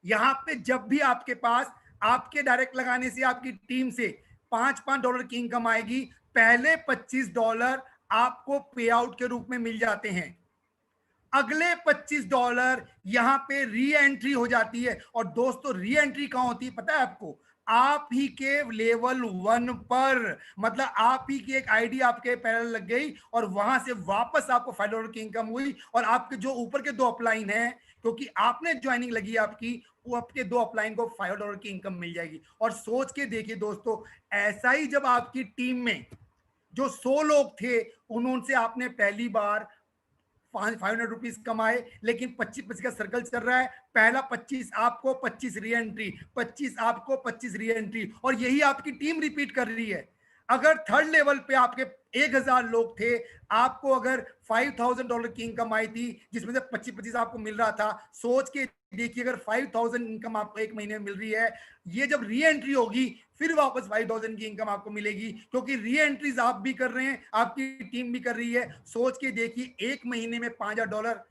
यहां पे जब भी आपके पास आपके डायरेक्ट लगाने से आपकी टीम से $5 की इनकम आएगी, पहले $25 आपको पे आउट के रूप में मिल जाते हैं। अगले $25 यहां पे री एंट्री हो जाती है। और दोस्तों री एंट्री कहां होती है पता है आपको? आप ही के लेवल 1 पर, मतलब आप ही की एक आईडी आपके पैरेलल लग गई और वहां से वापस आपको $5 की इनकम हुई। और आपके जो ऊपर के 2 अपलाइन हैं, क्योंकि आपने ज्वाइनिंग लगी आपकी, वो आपके 2 अपलाइन को $5 की इनकम मिल जाएगी। और सोच के देखिए दोस्तों, ऐसा ही जब आपकी टीम में जो 100 लोग थे, उन्होंने आपने पहली बार ₹500 कमाए, लेकिन 25-25 का सर्कल चल रहा है। पहला 25 आपको, 25 री एंट्री, 25 आपको, 25 री एंट्री, और यही आपकी टीम रिपीट कर रही है। अगर थर्ड लेवल पे आपके 1000 लोग थे, आपको अगर $5000 की इनकम आई थी, जिसमें से 25-25 आपको मिल रहा था, सोच के देखिए अगर 5000 इनकम आपको एक महीने में मिल रही है, ये जब री एंट्री होगी फिर वापस 5000 की इनकम आपको मिलेगी, क्योंकि री एंट्रीज आप भी कर रहे हैं, आपकी टीम भी कर रही है। सोच के देखिए एक महीने में $5000,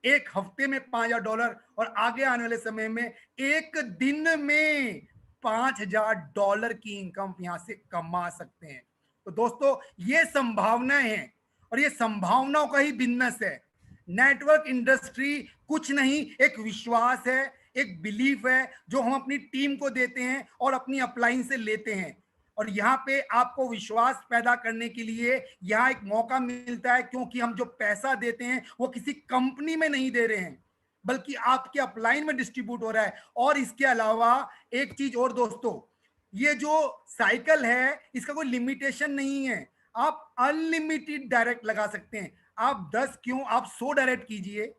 एक हफ्ते में $5000, और आगे आने वाले समय में एक दिन में $5000 की इनकम यहां से कमा सकते हैं। तो दोस्तों ये संभावनाएं हैं, और ये संभावनाओं का ही बिजनेस है। नेटवर्क इंडस्ट्री कुछ नहीं, एक विश्वास है, एक बिलीफ है जो हम अपनी टीम को देते हैं और अपनी अपलाइन से लेते हैं। और यहाँ पे आपको विश्वास पैदा करने के लिए यहाँ एक मौका मिलता है, क्योंकि हम जो पैसा देते हैं वो किसी कंपनी में नहीं दे रहे हैं, बल्कि आपके अपलाइन में डिस्ट्रीब्यूट हो रहा है। और इसके अलावा एक चीज और दोस्तों, ये जो साइकिल है इसका कोई लिमिटेशन नहीं है, आप अनलिमिटेड डायरेक्ट लगा सकते हैं। आप 10 क्यों, आप 100 डायरेक्ट कीजिए,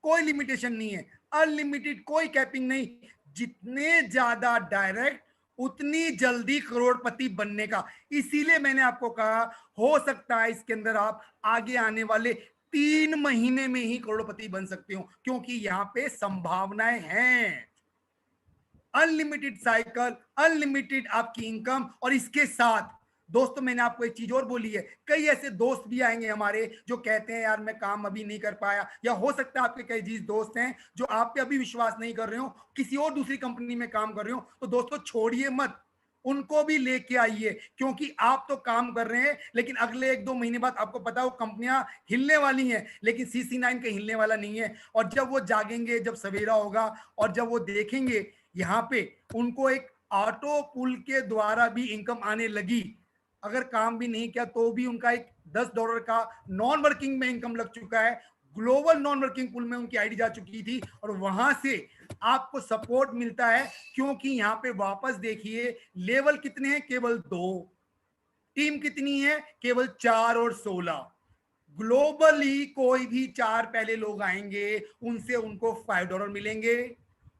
कोई लिमिटेशन नहीं है, अनलिमिटेड, कोई कैपिंग नहीं। जितने ज्यादा डायरेक्ट उतनी जल्दी करोड़पति बनने का। इसीलिए मैंने आपको कहा हो सकता है इसके अंदर आप आगे आने वाले 3 महीने में ही करोड़पति बन सकते हो, क्योंकि यहां पे संभावनाएं हैं। अनलिमिटेड साइकिल, अनलिमिटेड आपकी इनकम। और इसके साथ दोस्तों मैंने आपको एक चीज और बोली है, कई ऐसे दोस्त भी आएंगे हमारे जो कहते हैं यार मैं काम अभी नहीं कर पाया, या हो सकता है आपके कई चीज दोस्त हैं जो आप पे अभी विश्वास नहीं कर रहे हो, किसी और दूसरी कंपनी में काम कर रहे हो। तो दोस्तों छोड़िए मत, उनको भी लेके आइए, क्योंकि आप तो काम कर रहे हैं, लेकिन अगले 1-2 महीने बाद आपको पता है वो कंपनियां हिलने वाली हैं, लेकिन CC9 के हिलने वाला नहीं है। और जब वो जागेंगे, जब सवेरा होगा और जब वो देखेंगे यहाँ पे उनको एक ऑटो पुल के द्वारा भी इनकम आने लगी, अगर काम भी नहीं किया तो भी उनका एक $10 का नॉन वर्किंग में इनकम लग चुका है, ग्लोबल नॉन वर्किंग पुल में उनकी आईडी जा चुकी थी, और वहां से आपको सपोर्ट मिलता है। क्योंकि यहाँ पे वापस देखिए लेवल कितने हैं, केवल 2, टीम कितनी है, केवल 4 और 16। ग्लोबली कोई भी 4 पहले लोग आएंगे, उनसे उनको $5 मिलेंगे,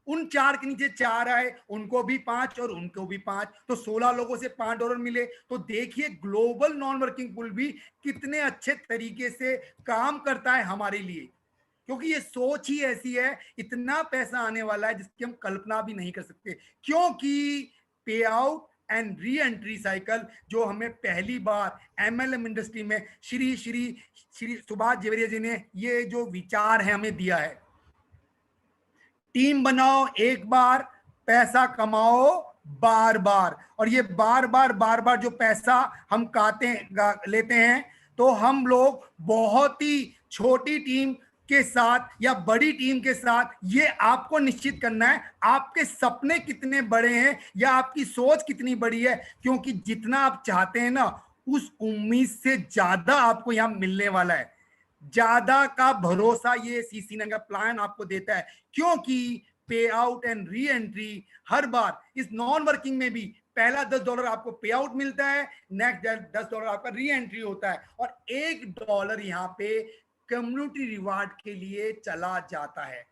उन 4 के नीचे 4 आए, उनको भी 5 और उनको भी 5, तो 16 लोगों से $5 मिले। तो देखिए ग्लोबल नॉन वर्किंग पुल भी कितने अच्छे तरीके से काम करता है हमारे लिए, क्योंकि ये सोच ही ऐसी है, इतना पैसा आने वाला है जिसकी हम कल्पना भी नहीं कर सकते। क्योंकि पे out and re entry cycle जो हमें पहली बार MLM इंडस्ट्री में श्री श्री श्री सुभाष जेवरिया जी ने ये जो विचार है हमें दिया है, टीम बनाओ एक बार, पैसा कमाओ बार बार। और ये बार बार जो पैसा हम लेते हैं, तो हम लोग बहुत ही छोटी टीम के साथ या बड़ी टीम के साथ, ये आपको निश्चित करना है आपके सपने कितने बड़े हैं या आपकी सोच कितनी बड़ी है। क्योंकि जितना आप चाहते हैं ना, उस उम्मीद से ज्यादा आपको यहां मिलने वाला है। ज्यादा का भरोसा ये CC9 का प्लान आपको देता है, क्योंकि पे आउट एंड री एंट्री हर बार इस नॉन वर्किंग में भी पहला $10 आपको पे आउट मिलता है, नेक्स्ट $10 आपका री एंट्री होता है, और $1 यहाँ पे कम्युनिटी रिवार्ड के लिए चला जाता है।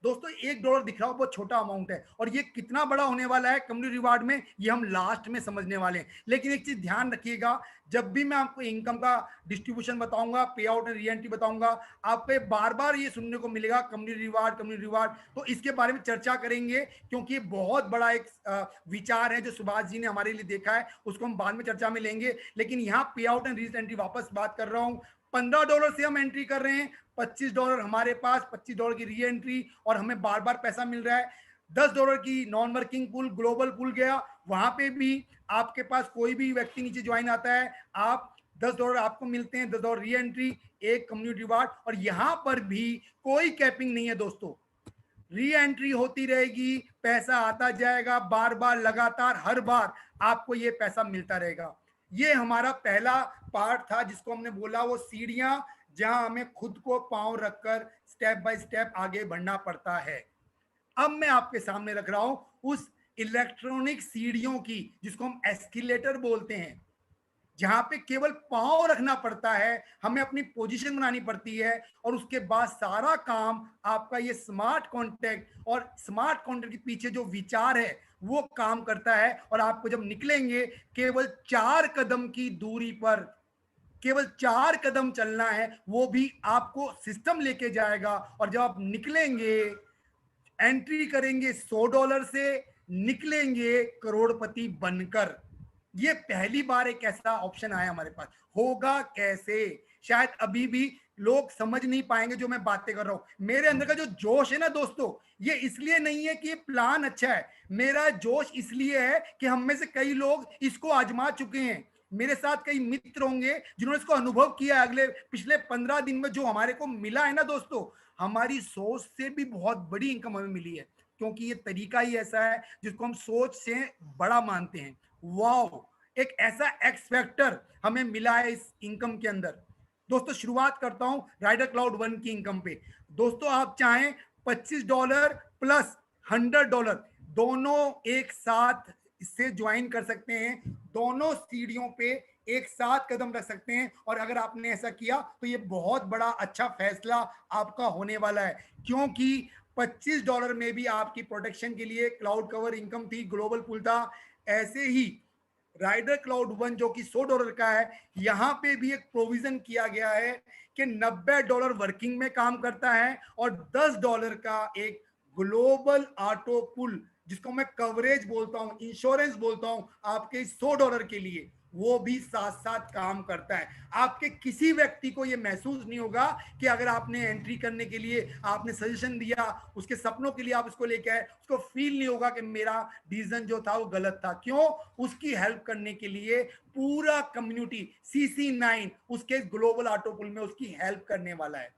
दोस्तों $1 दिख रहा हो बहुत छोटा अमाउंट है, और ये कितना बड़ा होने वाला है कम्युनिटी रिवार्ड में ये हम लास्ट में समझने वाले हैं। लेकिन एक चीज ध्यान रखिएगा, जब भी मैं आपको इनकम का डिस्ट्रीब्यूशन बताऊंगा, पे आउट एंड री एंट्री बताऊंगा, आपको बार बार ये सुनने को मिलेगा कम्युनिटी रिवार्ड, तो इसके बारे में चर्चा करेंगे, क्योंकि बहुत बड़ा एक विचार है जो सुभाष जी ने हमारे लिए देखा है, उसको हम बाद में चर्चा में लेंगे। लेकिन यहाँ पे आउट एंड री एंट्री वापस बात कर रहा हूँ, $15 से हम एंट्री कर रहे हैं, $25 हमारे पास, $25 की री एंट्री, और हमें बार बार पैसा मिल रहा है। $10 की non working pool, global pool गया, वहां पे भी आपके पास कोई भी व्यक्ति नीचे ज्वाइन आता है, आप $10 आपको मिलते हैं, $10 री एंट्री, एक कम्युनिटी रिवार्ड, और यहां पर भी कोई कैपिंग नहीं है दोस्तों, री एंट्री होती रहेगी, पैसा आता जाएगा, बार बार लगातार हर बार आपको ये पैसा मिलता रहेगा। ये हमारा पहला पार्ट था जिसको हमने बोला वो सीढ़ियां, जहां हमें खुद को पांव रखकर स्टेप बाय स्टेप आगे बढ़ना पड़ता है। अब मैं आपके सामने रख रहा हूं उस इलेक्ट्रॉनिक सीढ़ियों की जिसको हम एस्केलेटर बोलते हैं, जहां पे केवल पांव रखना पड़ता है, हमें अपनी पोजीशन बनानी पड़ती है, और उसके बाद सारा काम आपका ये स्मार्ट कॉन्टैक्ट और स्मार्ट कॉन्टैक्ट के पीछे जो विचार है वो काम करता है। और आपको जब निकलेंगे केवल 4 कदम की दूरी पर, केवल 4 कदम चलना है, वो भी आपको सिस्टम लेके जाएगा, और जब आप निकलेंगे, एंट्री करेंगे $100 से, निकलेंगे करोड़पति बनकर। ये पहली बार एक ऐसा ऑप्शन आया हमारे पास, होगा कैसे, शायद अभी भी लोग समझ नहीं पाएंगे जो मैं बातें कर रहा हूं। मेरे अंदर का जो जोश है ना दोस्तों, ये इसलिए नहीं है कि ये प्लान अच्छा है, मेरा जोश इसलिए है कि हम में से कई लोग इसको आजमा चुके हैं। मेरे साथ कई मित्र होंगे जिन्होंने इसको अनुभव किया है। अगले पिछले 15 दिन में जो हमारे को मिला है ना दोस्तों, हमारी सोच से भी बहुत बड़ी इनकम हमें मिली है, क्योंकि ये तरीका ही ऐसा है जिसको हम सोच से बड़ा मानते हैं। वाओ, एक ऐसा एक्स फैक्टर हमें मिला है इस इनकम के अंदर। दोस्तों शुरुआत करता हूं राइडर क्लाउड 1 की इनकम पे। दोस्तों आप चाहें $25 प्लस $100 दोनों एक साथ इससे ज्वाइन कर सकते हैं, दोनों सीढ़ियों पे एक साथ कदम रख सकते हैं, और अगर आपने ऐसा किया तो ये बहुत बड़ा अच्छा फैसला आपका होने वाला है, क्योंकि $25 में भी आपकी प्रोटेक्शन के लिए क्लाउड कवर इनकम थी, ग्लोबल पूल था। ऐसे ही राइडर क्लाउड 1 जो कि $100 का है, यहां पे भी एक प्रोविजन किया गया है कि $90 वर्किंग में काम करता है, और $10 का एक ग्लोबल ऑटो पुल, जिसको मैं कवरेज बोलता हूं, इंश्योरेंस बोलता हूं, आपके $100 के लिए, वो भी साथ साथ काम करता है। आपके किसी व्यक्ति को ये महसूस नहीं होगा कि अगर आपने एंट्री करने के लिए आपने सजेशन दिया, उसके सपनों के लिए आप उसको लेके आए, उसको फील नहीं होगा कि मेरा डिसीजन जो था वो गलत था। क्यों? उसकी हेल्प करने के लिए पूरा कम्युनिटी CC9 उसके ग्लोबल ऑटो पुल में उसकी हेल्प करने वाला है।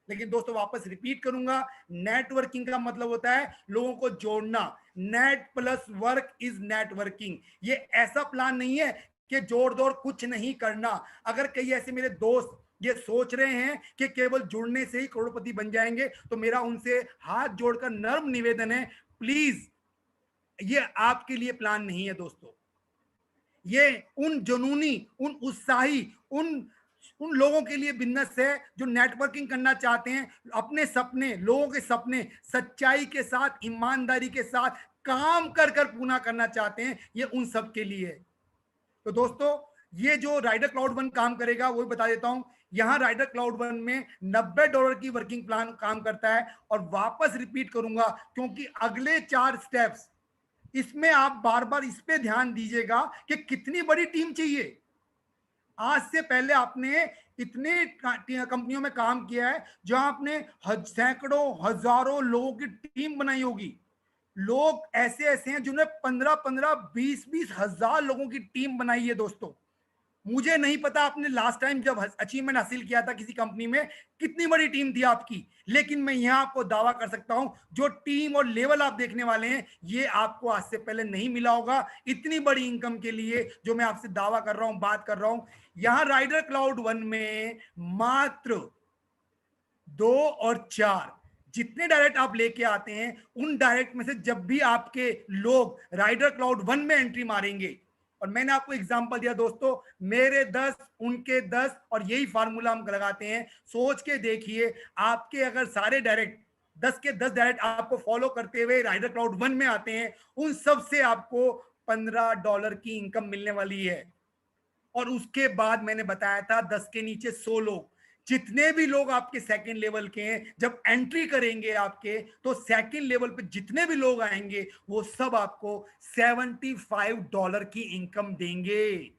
लेकिन दोस्तों वापस रिपीट करूंगा, नेटवर्किंग का मतलब होता है लोगों को जोड़ना। Net plus work is networking. ये ऐसा प्लान नहीं है कि जोड़ दौड़ कुछ नहीं करना। अगर कई ऐसे मेरे दोस्त ये सोच रहे हैं कि केवल जुड़ने से ही करोड़पति बन जाएंगे, तो मेरा उनसे हाथ जोड़कर नर्म निवेदन है, प्लीज ये आपके लिए प्लान नहीं है दोस्तों। ये उन जुनूनी, उन उत्साही, उन लोगों के लिए बिजनेस है जो नेटवर्किंग करना चाहते हैं, अपने सपने, लोगों के सपने सच्चाई के साथ, ईमानदारी के साथ काम कर कर पूरा करना चाहते हैं, ये उन सब के लिए है। तो दोस्तों ये जो राइडर क्लाउड 1 काम करेगा वो बता देता हूं। यहां राइडर क्लाउड 1 में $90 की वर्किंग प्लान काम करता है, और वापस रिपीट करूंगा क्योंकि अगले 4 स्टेप्स, इसमें आप बार बार इस पे ध्यान दीजिएगा कि कितनी बड़ी टीम चाहिए। आज से पहले आपने इतने कंपनियों में काम किया है जहां आपने सैकड़ों हजारों लोगों की टीम बनाई होगी। लोग ऐसे ऐसे हैं जिन्होंने 15-15 20-20 हजार लोगों की टीम बनाई है दोस्तों। मुझे नहीं पता आपने लास्ट टाइम जब अचीवमेंट हासिल किया था किसी कंपनी में कितनी बड़ी टीम थी आपकी, लेकिन मैं यहां आपको दावा कर सकता हूं जो टीम और लेवल आप देखने वाले हैं ये आपको आज से पहले नहीं मिला होगा, इतनी बड़ी इनकम के लिए जो मैं आपसे दावा कर रहा हूं, बात कर रहा हूं। यहां राइडर क्लाउड 1 में मात्र 2 और 4 जितने डायरेक्ट आप लेके आते हैं, उन डायरेक्ट में से जब भी आपके लोग राइडर क्लाउड 1 में एंट्री मारेंगे, और मैंने आपको एग्जांपल दिया दोस्तों, मेरे 10 उनके 10, और यही फार्मूला हम लगाते हैं। सोच के देखिए, आपके अगर सारे डायरेक्ट 10 के 10 डायरेक्ट आपको फॉलो करते हुए राइडर क्लाउड 1 में आते हैं, उन सब से आपको $15 की इनकम मिलने वाली है। और उसके बाद मैंने बताया था 10 के नीचे 100 लोग, जितने भी लोग आपके सेकंड लेवल के हैं, जब एंट्री करेंगे आपके, तो सेकंड लेवल पे जितने भी लोग आएंगे वो सब आपको $75 की इनकम देंगे।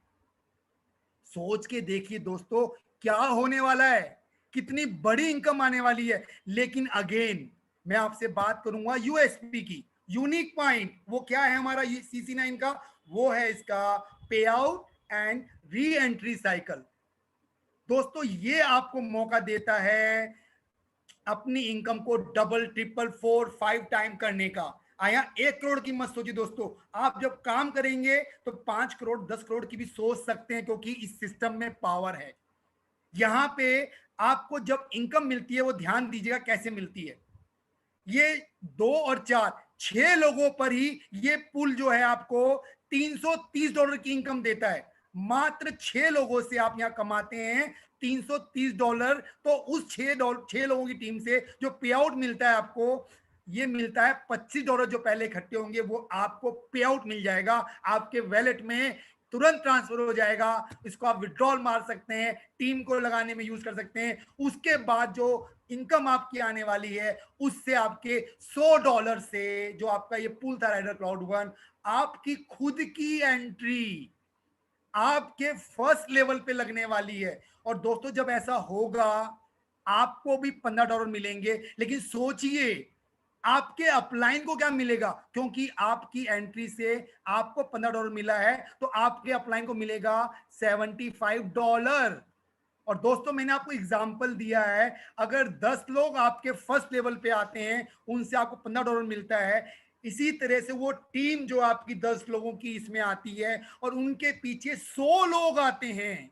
सोच के देखिए दोस्तों, क्या होने वाला है, कितनी बड़ी इनकम आने वाली है। लेकिन अगेन मैं आपसे बात करूंगा यूएसपी की, यूनिक पॉइंट वो क्या है हमारा CC9 का, वो है इसका पे out and re entry cycle. दोस्तों ये आपको मौका देता है अपनी इनकम को डबल, ट्रिपल, 4, 5 टाइम करने का। आया 1 करोड़ की मत सोचिए दोस्तों, आप जब काम करेंगे तो 5 करोड़ 10 करोड़ की भी सोच सकते हैं, क्योंकि इस सिस्टम में पावर है। यहां पे आपको जब इनकम मिलती है, वो ध्यान दीजिएगा कैसे मिलती है। ये 2 और 4 6 लोगों पर ही ये पुल जो है आपको $330 की इनकम देता है। मात्र 6 लोगों से आप यहां कमाते हैं $330। तो उस 6 लोगों की टीम से जो पे आउट मिलता है आपको, ये मिलता है $25 जो पहले इकट्ठे होंगे, वो आपको पे आउट मिल जाएगा आपके वैलेट में, तुरंत ट्रांसफर हो जाएगा। इसको आप विड्रॉल मार सकते हैं, टीम को लगाने में यूज कर सकते हैं। उसके बाद जो इनकम आपकी आने वाली है, उससे आपके $100 से, जो आपका ये पुल था राइडर क्लाउड 1, आपकी खुद की एंट्री आपके फर्स्ट लेवल पे लगने वाली है। और दोस्तों जब ऐसा होगा, आपको भी $15 मिलेंगे। लेकिन सोचिए आपके अपलाइन को क्या मिलेगा, क्योंकि आपकी एंट्री से आपको $15 मिला है, तो आपके अपलाइन को मिलेगा $75। और दोस्तों मैंने आपको एग्जाम्पल दिया है, अगर 10 लोग आपके फर्स्ट लेवल पे आते हैं, उनसे आपको $15 मिलता है। इसी तरह से वो टीम जो आपकी 10 लोगों की इसमें आती है, और उनके पीछे 100 लोग आते हैं,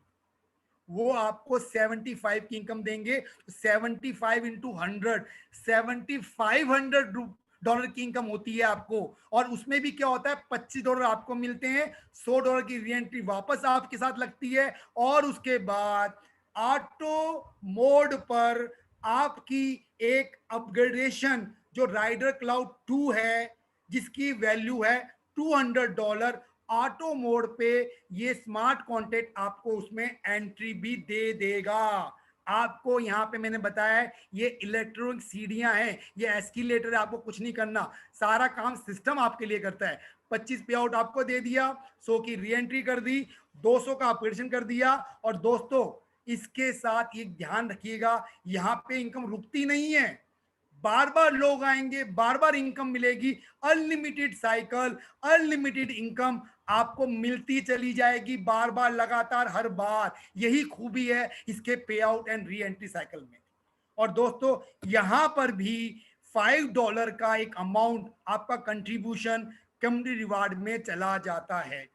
वो आपको 75 की इनकम देंगे। 75 इंटू 100, $7500 की इनकम होती है आपको। और उसमें भी क्या होता है, $25 आपको मिलते हैं, $100 की रीएंट्री वापस आपके साथ लगती है। और उसके बाद ऑटो मोड पर आपकी एक अपग्रेडेशन, जो राइडर क्लाउड 2 है, जिसकी वैल्यू है $200, ऑटो मोड पे ये स्मार्ट कॉन्टेक्ट आपको उसमें एंट्री भी दे देगा। आपको यहाँ पे मैंने बताया है, ये इलेक्ट्रॉनिक सीढ़ियां हैं, ये एस्केलेटर है, आपको कुछ नहीं करना, सारा काम सिस्टम आपके लिए करता है। 25 पे आउट आपको दे दिया, 100 की री एंट्री कर दी, 200 का ऑपरेशन कर दिया। और दोस्तों इसके साथ ये ध्यान रखिएगा, यहाँ पे इनकम रुकती नहीं है, बार बार लोग आएंगे, बार बार इनकम मिलेगी। अनलिमिटेड साइकिल, अनलिमिटेड इनकम आपको मिलती चली जाएगी, बार बार, लगातार, हर बार। यही खूबी है इसके पे out and re entry cycle में। और दोस्तों यहां पर भी $5 का एक अमाउंट आपका कंट्रीब्यूशन कम्युनिटी रिवार्ड में चला जाता है।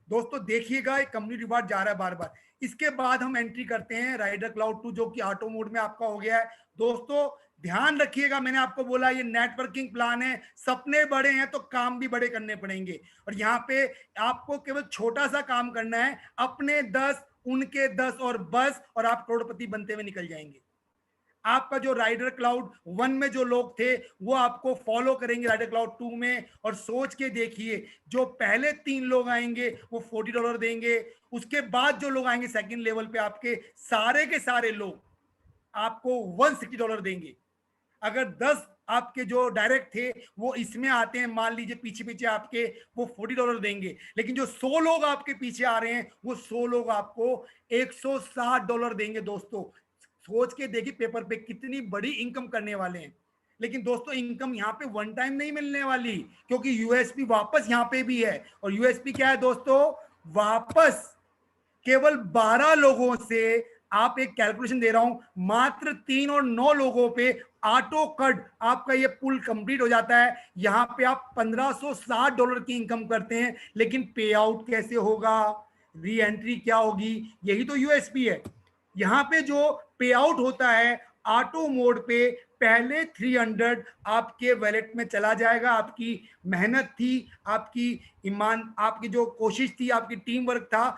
दोस्तों देखिएगा, एक कम्युनिटी रिवार्ड जा रहा है बार बार। इसके बाद हम एंट्री करते हैं राइडर क्लाउड 2, जो कि ऑटो मोड में आपका हो गया है। दोस्तों ध्यान रखिएगा, मैंने आपको बोला ये नेटवर्किंग प्लान है, सपने बड़े हैं तो काम भी बड़े करने पड़ेंगे। और यहाँ पे आपको केवल छोटा सा काम करना है, अपने 10 उनके 10 और बस, और आप करोड़पति बनते हुए निकल जाएंगे। आपका जो राइडर क्लाउड 1 में जो लोग थे, वो आपको फॉलो करेंगे राइडर क्लाउड 2 में। और सोच के देखिए, जो पहले 3 लोग आएंगे वो $40 देंगे, उसके बाद जो लोग आएंगे सेकंड लेवल पे, आपके सारे के सारे लोग आपको $160 देंगे। अगर 10 आपके जो डायरेक्ट थे वो इसमें आते हैं, मान लीजिए पीछे पीछे आपके, वो $40 देंगे। लेकिन जो 100 लोग आपके पीछे आ रहे हैं, वो 100 लोग आपको $160 देंगे। दोस्तों सोच के देखिए पेपर पे कितनी बड़ी इनकम करने वाले हैं। लेकिन दोस्तों इनकम यहाँ पे वन टाइम नहीं मिलने वाली, क्योंकि यूएसपी वापस यहाँ पे भी है। और यूएसपी क्या है दोस्तों, वापस केवल 12 लोगों से, आप एक कैलकुलेशन दे रहा हूं, मात्र 3 और 9 लोगों पे ऑटो कट आपका ये पुल कंप्लीट हो जाता है। यहां पे आप $1560 की इनकम करते हैं। लेकिन पे आउट कैसे होगा, री एंट्री क्या होगी, यही तो यूएसपी है। यहां पे जो पे आउट होता है ऑटो मोड पे पहले 300 आपके वैलेट में चला जाएगा। आपकी मेहनत थी, आपकी ईमान, आपकी जो कोशिश थी, आपकी टीम वर्क था,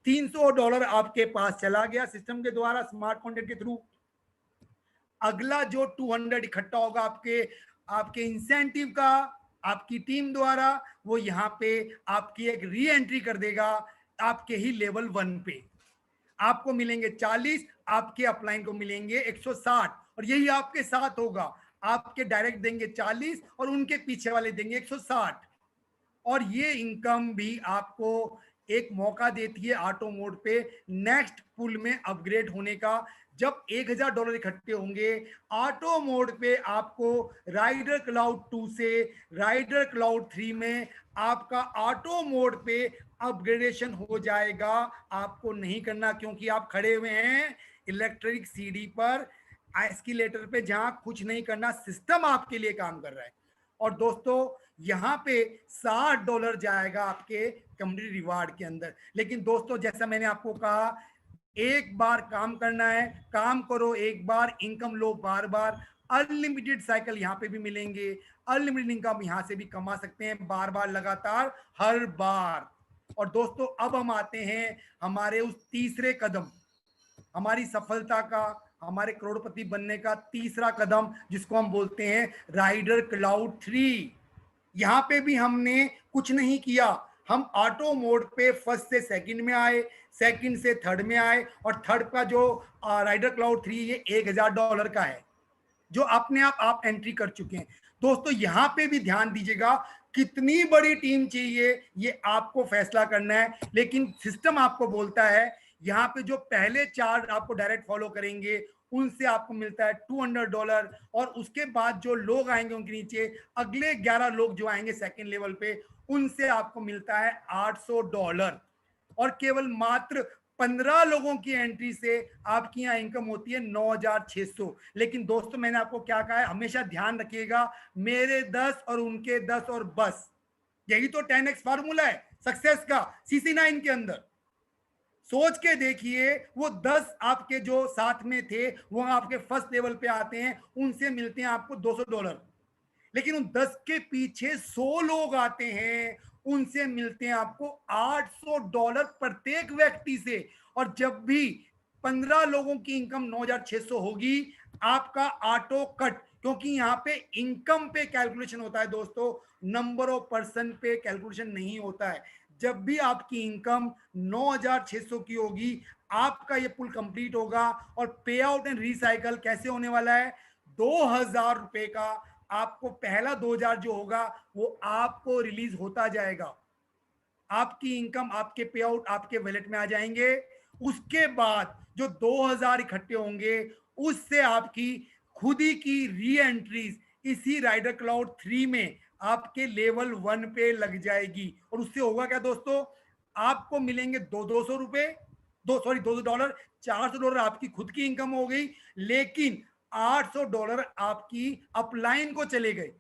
$300 आपके पास चला गया सिस्टम के द्वारा, स्मार्ट कॉन्ट्रैक्ट के थ्रू। अगला जो 200 इकट्ठा होगा आपके आपके इंसेंटिव का, आपकी टीम द्वारा, वो यहाँ पे आपकी एक री एंट्री कर देगा आपके ही लेवल 1 पे। आपको मिलेंगे 40, आपके अपलाइन को मिलेंगे 160, और यही आपके साथ होगा। आपके डायरेक्ट देंगे 40 और उनके पीछे वाले देंगे 160। और ये इनकम भी आपको एक मौका देती है ऑटो मोड पे नेक्स्ट पुल में अपग्रेड होने का। जब $1000 इकट्ठे होंगे ऑटो मोड पे, आपको राइडर क्लाउड 2 से राइडर क्लाउड 3 में आपका ऑटो मोड पे अपग्रेडेशन हो जाएगा। आपको नहीं करना, क्योंकि आप खड़े हुए हैं इलेक्ट्रिक सीढ़ी पर, एस्केलेटर पे, जहां कुछ नहीं करना, सिस्टम आपके लिए काम कर रहा है। और दोस्तों यहाँ पे $60 जाएगा आपके कम्युनिटी रिवार्ड के अंदर। लेकिन दोस्तों जैसा मैंने आपको कहा, एक बार काम करना है, काम करो एक बार, इनकम लो बार बार। अनलिमिटेड साइकिल यहाँ पे भी मिलेंगे, अनलिमिटेड इनकम यहाँ से भी कमा सकते हैं, बार बार, लगातार, हर बार। और दोस्तों अब हम आते हैं हमारे उस तीसरे कदम, हमारी सफलता का, हमारे करोड़पति बनने का तीसरा कदम, जिसको हम बोलते हैं राइडर क्लाउड 3। यहाँ पे भी हमने कुछ नहीं किया, हम ऑटो मोड पे फर्स्ट से सेकंड में आए, सेकंड से थर्ड में आए, और थर्ड का जो राइडर क्लाउड 3 ये $1000 का है, जो अपने आप एंट्री कर चुके हैं। दोस्तों यहाँ पे भी ध्यान दीजिएगा, कितनी बड़ी टीम चाहिए ये आपको फैसला करना है। लेकिन सिस्टम आपको बोलता है यहाँ पे जो पहले 4 आपको डायरेक्ट फॉलो करेंगे उनसे आपको मिलता है $200, और उसके बाद जो लोग आएंगे उनके नीचे, अगले 11 लोग जो आएंगे सेकेंड लेवल पे, उनसे आपको मिलता है $800। और केवल मात्र 15 लोगों की एंट्री से आपकी यहाँ इनकम होती है 9600। लेकिन दोस्तों मैंने आपको क्या कहा है, हमेशा ध्यान रखिएगा, मेरे 10 और उनके 10 और बस, यही तो 10x फार्मूला है सक्सेस का CC9 के अंदर। सोच के देखिए, वो 10 आपके जो साथ में थे वो आपके फर्स्ट लेवल पे आते हैं, उनसे मिलते हैं आपको $200। लेकिन उन 10 के पीछे 100 लोग आते हैं, उनसे मिलते हैं आपको $800 प्रत्येक व्यक्ति से। और जब भी 15 लोगों की इनकम 9600 होगी, आपका ऑटो कट, क्योंकि यहाँ पे इनकम पे कैलकुलेशन होता है दोस्तों, नंबर ऑफ पर्सन पे कैलकुलेशन नहीं होता है। जब भी आपकी इनकम 9600 की होगी, आपका ये पुल कंप्लीट होगा। और पे आउट एंड रिसाइकल कैसे होने वाला है, $2000 का आपको पहला 2000 जो होगा वो आपको रिलीज होता जाएगा। आपकी इनकम, आपके पे आउट आपके वैलेट में आ जाएंगे। उसके बाद जो 2000 इकट्ठे होंगे, उससे आपकी खुद ही की री एंट्रीज इसी राइडर क्लाउड 3 में आपके लेवल 1 पे लग जाएगी। और उससे होगा क्या दोस्तों, आपको मिलेंगे $200, $200, $400 आपकी खुद की इनकम हो गई, लेकिन $800 आपकी अपलाइन को चले गए।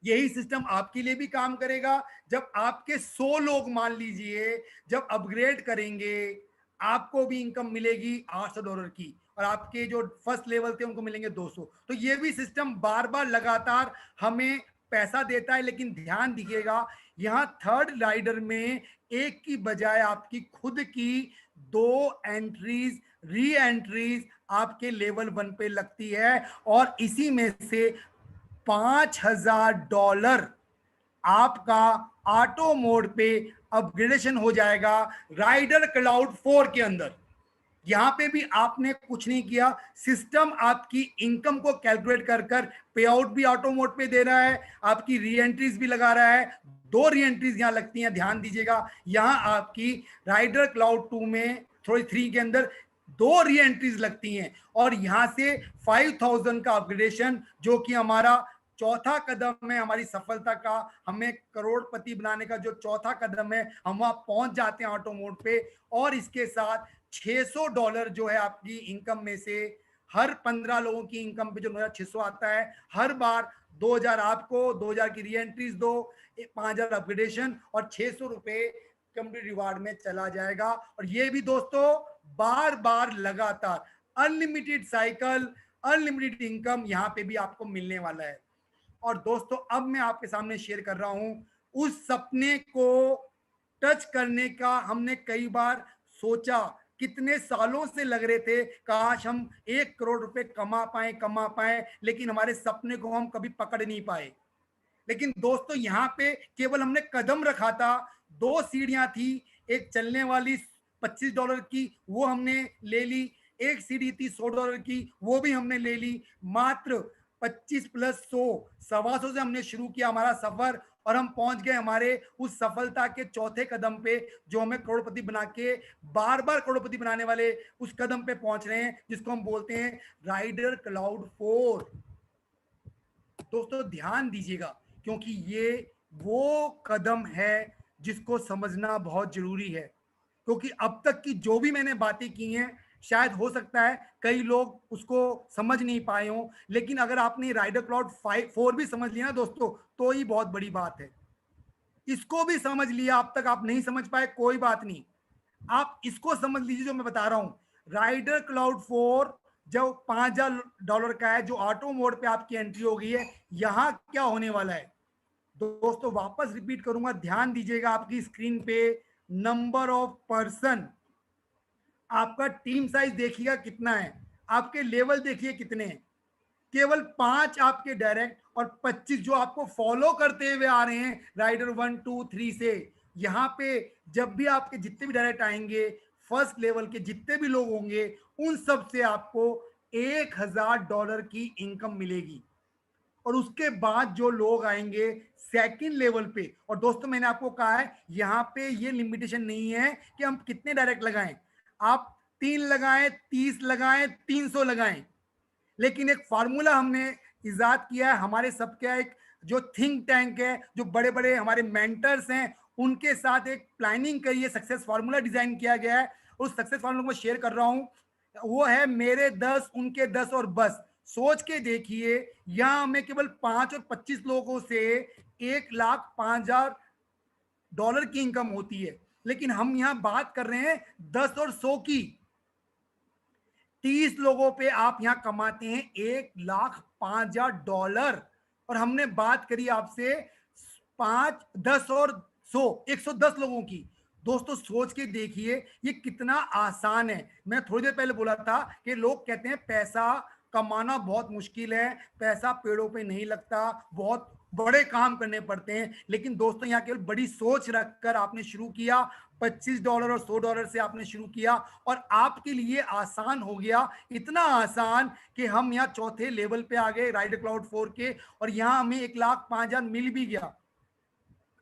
यही सिस्टम आपके लिए भी काम करेगा। जब आपके 100 लोग मान लीजिए जब अपग्रेड करेंगे, आपको भी इनकम मिलेगी $800 की, और आपके जो फर्स्ट लेवल थे उनको मिलेंगे 200। तो ये भी सिस्टम बार बार लगातार हमें पैसा देता है। लेकिन ध्यान दीजिएगा, यहाँ थर्ड राइडर में एक की बजाय आपकी खुद की 2 एंट्रीज, री एंट्रीज आपके लेवल 1 पे लगती है, और इसी में से $5000 आपका ऑटो मोड पे अपग्रेडेशन हो जाएगा राइडर क्लाउड 4 के अंदर। यहां पे भी आपने कुछ नहीं किया, सिस्टम आपकी इनकम को कैलकुलेट कर कर पे आउट भी ऑटो मोड पे दे रहा है, आपकी री एंट्रीज भी लगा रहा है। 2 री एंट्रीज यहां लगती हैं, ध्यान दीजिएगा। यहां आपकी राइडर क्लाउड 2 में, थोड़ी 3 के अंदर 2 री एंट्रीज लगती हैं, और यहां से 5000 का अपग्रेडेशन, जो कि हमारा चौथा कदम है हमारी सफलता का, हमें करोड़पति बनाने का जो चौथा कदम है, हम वहां पहुंच जाते हैं ऑटो मोड पे। और इसके साथ $600 जो है आपकी इनकम में से, हर 15 लोगों की इनकम पे जो 9600 आता है, हर बार 2000 आपको, 2000 की री एंट्रीज दो, 5000 अपग्रेडेशन, और $600 कम्युनिटी रिवार्ड में चला जाएगा। और ये भी दोस्तों बार बार लगातार, अनलिमिटेड साइकिल, अनलिमिटेड इनकम यहाँ पे भी आपको मिलने वाला है। और दोस्तों अब मैं आपके सामने शेयर कर रहा हूं उस सपने को टच करने का। हमने कई बार सोचा, कितने सालों से लग रहे थे काश हम 1 करोड़ रुपए कमा पाए, लेकिन हमारे सपने को हम कभी पकड़ नहीं पाए। लेकिन दोस्तों यहाँ पे केवल हमने कदम रखा था, 2 सीढ़ियां थी, एक चलने वाली $25 की वो हमने ले ली, एक सीढ़ी थी $100 की वो भी हमने ले ली। मात्र 25 + 100 125 से हमने शुरू किया हमारा सफर, और हम पहुंच गए हमारे उस सफलता के चौथे कदम पे, जो हमें करोड़पति बना के बार बार करोड़पति बनाने वाले उस कदम पे पहुंच रहे हैं, जिसको हम बोलते हैं राइडर क्लाउड 4। दोस्तों ध्यान दीजिएगा, क्योंकि ये वो कदम है जिसको समझना बहुत जरूरी है। क्योंकि अब तक की जो भी मैंने बातें की हैं, शायद हो सकता है कई लोग उसको समझ नहीं पाए हों, लेकिन अगर आपने राइडर क्लाउड 4 भी समझ लिया ना दोस्तों, तो ही बहुत बड़ी बात है। इसको भी समझ लिया, अब तक आप नहीं समझ पाए, कोई बात नहीं, आप इसको समझ लीजिए जो मैं बता रहा हूं। राइडर क्लाउड 4 जो $5000 का है, जो ऑटो मोड पे आपकी एंट्री हो गई है, यहां क्या होने वाला है दोस्तों, वापस रिपीट करूंगा, ध्यान दीजिएगा। आपकी स्क्रीन पे नंबर ऑफ पर्सन, आपका टीम साइज देखिएगा कितना है, आपके लेवल देखिए कितने हैं। केवल 5 आपके डायरेक्ट और 25 जो आपको फॉलो करते हुए आ रहे हैं राइडर 1 2 3 से। यहाँ पे जब भी आपके जितने भी डायरेक्ट आएंगे, फर्स्ट लेवल के जितने भी लोग होंगे, उन सब से आपको $1000 की इनकम मिलेगी। और उसके बाद जो लोग आएंगे सेकंड लेवल पे, और दोस्तों मैंने आपको कहा है यहाँ पे ये लिमिटेशन नहीं है कि हम कितने डायरेक्ट लगाएं, आप 3 लगाएं, 30 लगाएं, 300 लगाएं, लेकिन एक फार्मूला हमने इजाद किया है। हमारे सबका एक जो थिंक टैंक है, जो बड़े बड़े हमारे मेंटर्स हैं, उनके साथ एक प्लानिंग करिए, सक्सेस फार्मूला डिजाइन किया गया है। उस सक्सेस फार्मूला को मैं शेयर कर रहा हूं, वो है मेरे 10 उनके 10 और बस। सोच के देखिए, यहां हमें केवल 5 और 25 लोगों से $1,05,000 की इनकम होती है, लेकिन हम यहां बात कर रहे हैं 10 और 100 की। 30 लोगों पे आप यहां कमाते हैं $1,05,000, और हमने बात करी आपसे 5 10 और 100 110 लोगों की। दोस्तों सोच के देखिए ये कितना आसान है। मैं थोड़ी देर पहले बोला था कि लोग कहते हैं पैसा कमाना बहुत मुश्किल है, पैसा पेड़ों पे नहीं लगता, बहुत बड़े काम करने पड़ते हैं। लेकिन दोस्तों यहाँ केवल बड़ी सोच रखकर आपने शुरू किया, $25 और $100 से आपने शुरू किया, और आपके लिए आसान हो गया, इतना आसान कि हम यहाँ चौथे लेवल पे आ गए राइडर क्लाउड 4 के, और यहाँ हमें 1,05,000 मिल भी गया।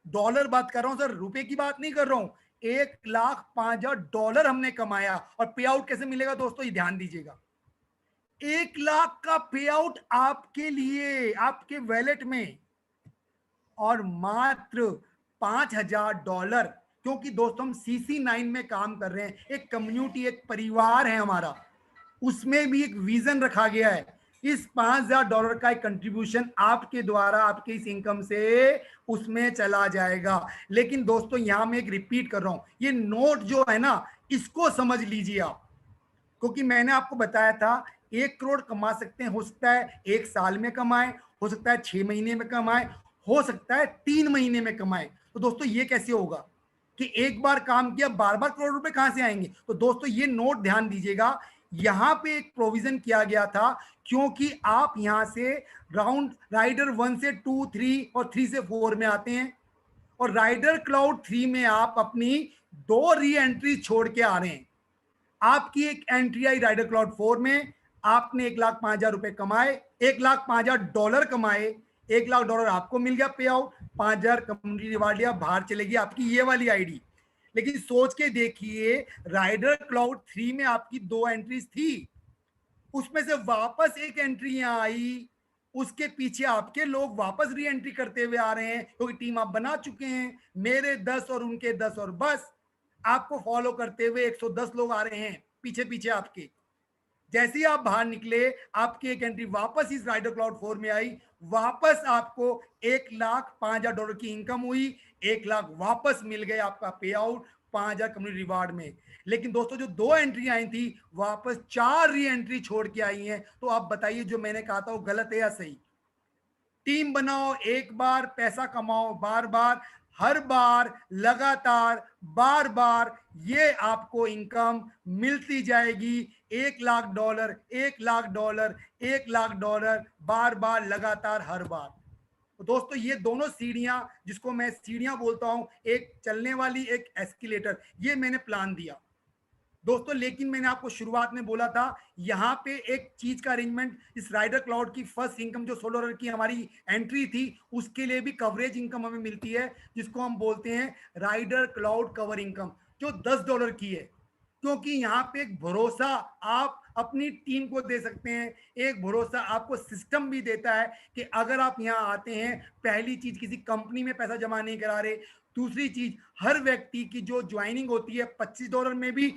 डॉलर बात कर रहा हूं सर, रुपए की बात नहीं कर रहा हूं। $1,05,000 हमने कमाया। और पे आउट कैसे मिलेगा दोस्तों, ये ध्यान दीजिएगा। 1,00,000 का पे आउट आपके लिए, आपके वैलेट में, और मात्र $5,000। क्योंकि दोस्तों हम CC9 में काम कर रहे हैं, एक कम्युनिटी, एक परिवार है हमारा, उसमें भी एक विजन रखा गया है। इस $5,000 का एक कंट्रीब्यूशन आपके द्वारा, आपके इस इनकम से उसमें चला जाएगा। लेकिन दोस्तों यहां मैं एक रिपीट कर रहा हूं, ये नोट जो है ना, इसको समझ लीजिए आप। क्योंकि मैंने आपको बताया था 1 करोड़ कमा सकते हैं, हो सकता है 1 साल में कमाए, हो सकता है 6 महीने में कमाए, हो सकता है 3 महीने में कमाए। तो दोस्तों ये कैसे होगा कि एक बार काम किया बार बार करोड़ रुपए कहां से आएंगे। तो दोस्तों ये नोट ध्यान दीजिएगा, यहां पे एक प्रोविजन किया गया था, क्योंकि आप यहां से राइडर 1 से 2 3 और 3 से 4 में आते हैं, और राइडर क्लाउड 3 में आप अपनी 2 री एंट्री छोड़ के आ रहे हैं। आपकी एक एंट्री आई राइडर क्लाउड 4 में, आपने $1,05,000 कमाए, $1,05,000 कमाए, $1,00,000 आपको मिल गया पे आउट, 5,000 कम्युनिटी रिवार्ड लिया, बाहर चलेगी आपकी ये वाली आईडी। लेकिन सोच के देखिए, राइडर क्लाउड 3 में आपकी 2 एंट्रीज थी, उसमें से वापस एक एंट्री यहां आई, उसके पीछे आपके लोग वापस री एंट्री करते हुए आ रहे हैं, क्योंकि टीम आप बना चुके हैं, मेरे 10 और उनके 10 और बस। आपको फॉलो करते हुए 110 लोग आ रहे हैं पीछे पीछे आपके। जैसे ही आप बाहर निकले, आपकी एक एंट्री वापस इस राइडर क्लाउड 4 में आई, वापस आपको $1,05,000 की इनकम हुई, 1,00,000 वापस मिल गए, आपका पे आउट 5000 कम्युनिटी रिवार्ड में। लेकिन दोस्तों जो 2 एंट्री आई थी वापस 4 री एंट्री छोड़ के आई हैं। तो आप बताइए जो मैंने कहा था वो गलत है या सही? टीम बनाओ, एक बार पैसा कमाओ, बार बार, हर बार, लगातार, बार बार, ये आपको इनकम मिलती जाएगी। $1,00,000, $1,00,000, $1,00,000, बार बार, लगातार, हर बार। तो दोस्तों ये दोनों सीढ़ियां, जिसको मैं सीढ़ियां बोलता हूं, एक चलने वाली, एक एस्केलेटर, ये मैंने प्लान दिया दोस्तों। लेकिन मैंने आपको शुरुआत में बोला था यहाँ पे एक चीज का अरेंजमेंट, इस राइडर क्लाउड की फर्स्ट इनकम जो $100 की हमारी एंट्री थी, उसके लिए भी कवरेज इनकम हमें मिलती है, जिसको हम बोलते हैं राइडर क्लाउड कवर इनकम, जो $10 की है। क्योंकि यहाँ पे एक भरोसा आप अपनी टीम को दे सकते हैं, एक भरोसा आपको सिस्टम भी देता है कि अगर आप यहाँ आते हैं, पहली चीज किसी कंपनी में पैसा जमा नहीं करा रहे, दूसरी चीज हर व्यक्ति की जो ज्वाइनिंग होती है $25 में भी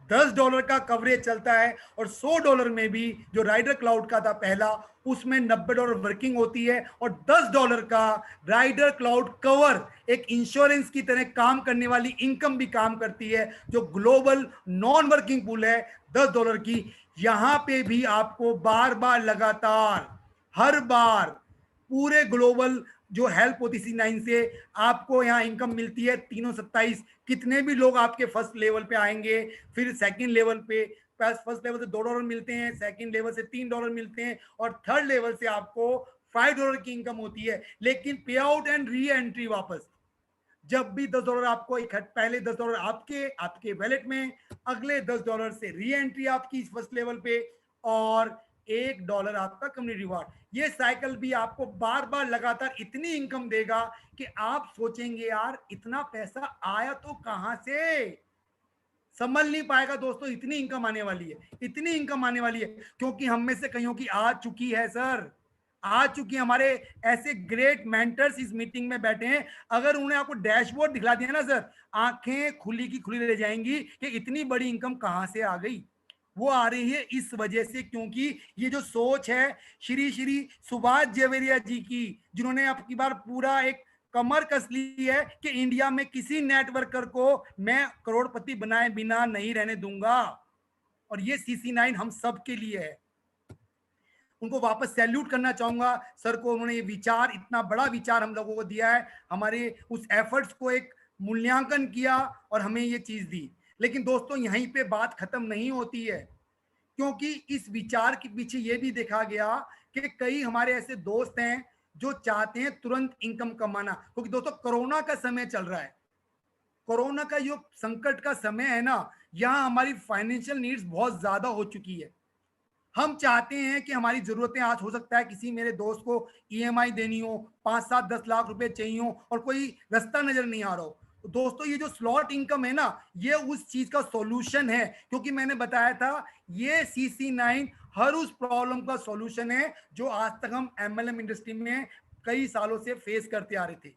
$10 का कवरेज चलता है, और $100 में भी जो राइडर क्लाउड का था पहला, उसमें $90 वर्किंग होती है, और $10 का राइडर क्लाउड कवर एक इंश्योरेंस की तरह काम करने वाली इनकम भी काम करती है, जो ग्लोबल नॉन वर्किंग पूल है $10 की। यहां पे भी आपको बार बार, लगातार, हर बार, पूरे ग्लोबल जो हेल्प होती C9 से आपको यहाँ इनकम मिलती है 327। कितने भी लोग आपके फर्स्ट लेवल पे आएंगे, फिर सेकंड लेवल पे, फर्स्ट लेवल से $2 मिलते हैं, सेकंड लेवल से $3 मिलते हैं, और थर्ड लेवल से आपको $5 की इनकम होती है। लेकिन पे आउट एंड री एंट्री वापस, जब भी $10 आपको पहले $10 आपके वैलेट में, अगले $10 से री एंट्री आपकी फर्स्ट लेवल पे, और $1 आपका कम्युनिटी रिवार्ड। ये साइकिल भी आपको बार बार, लगातार इतनी इनकम देगा कि आप सोचेंगे यार इतना पैसा आया तो कहां से, संभल नहीं पाएगा दोस्तों। इतनी इनकम आने वाली है, इतनी इनकम आने वाली है, क्योंकि हम में से कईयों की आ चुकी है सर, आ चुकी है। हमारे ऐसे ग्रेट मेंटर्स इस मीटिंग में बैठे हैं, अगर उन्हें आपको डैशबोर्ड दिखला दिया ना सर, आंखें खुली की खुली रह जाएंगी कि इतनी बड़ी इनकम कहां से आ गई। वो आ रही है इस वजह से, क्योंकि ये जो सोच है श्री श्री सुभाष जेवेरिया जी की, जिन्होंने अब की बार पूरा एक कमर कस ली है कि इंडिया में किसी नेटवर्कर को मैं करोड़पति बनाए बिना नहीं रहने दूंगा। और ये CC9 हम सब के लिए है। उनको वापस सैल्यूट करना चाहूंगा सर को, उन्होंने ये विचार, इतना बड़ा विचार हम लोगों को दिया है, हमारे उस एफर्ट्स को एक मूल्यांकन किया और हमें ये चीज दी। लेकिन दोस्तों यहीं पे बात खत्म नहीं होती है, क्योंकि इस विचार के पीछे ये भी देखा गया कि कई हमारे ऐसे दोस्त हैं जो चाहते हैं तुरंत इनकम कमाना, क्योंकि दोस्तों कोरोना का समय चल रहा है। कोरोना का जो संकट का समय है ना, यहाँ हमारी फाइनेंशियल नीड्स बहुत ज्यादा हो चुकी है। हम चाहते हैं कि हमारी जरूरतें, आज हो सकता है किसी मेरे दोस्त को EMI देनी हो, 5-7-10 लाख रुपए चाहिए हो, और कोई रास्ता नजर नहीं आ रहा हो। तो दोस्तों ये जो स्लॉट इनकम है ना, ये उस चीज का सॉल्यूशन है, क्योंकि मैंने बताया था ये CC9 हर उस प्रॉब्लम का सॉल्यूशन है जो आज तक हम MLM इंडस्ट्री में कई सालों से फेस करते आ रहे थे।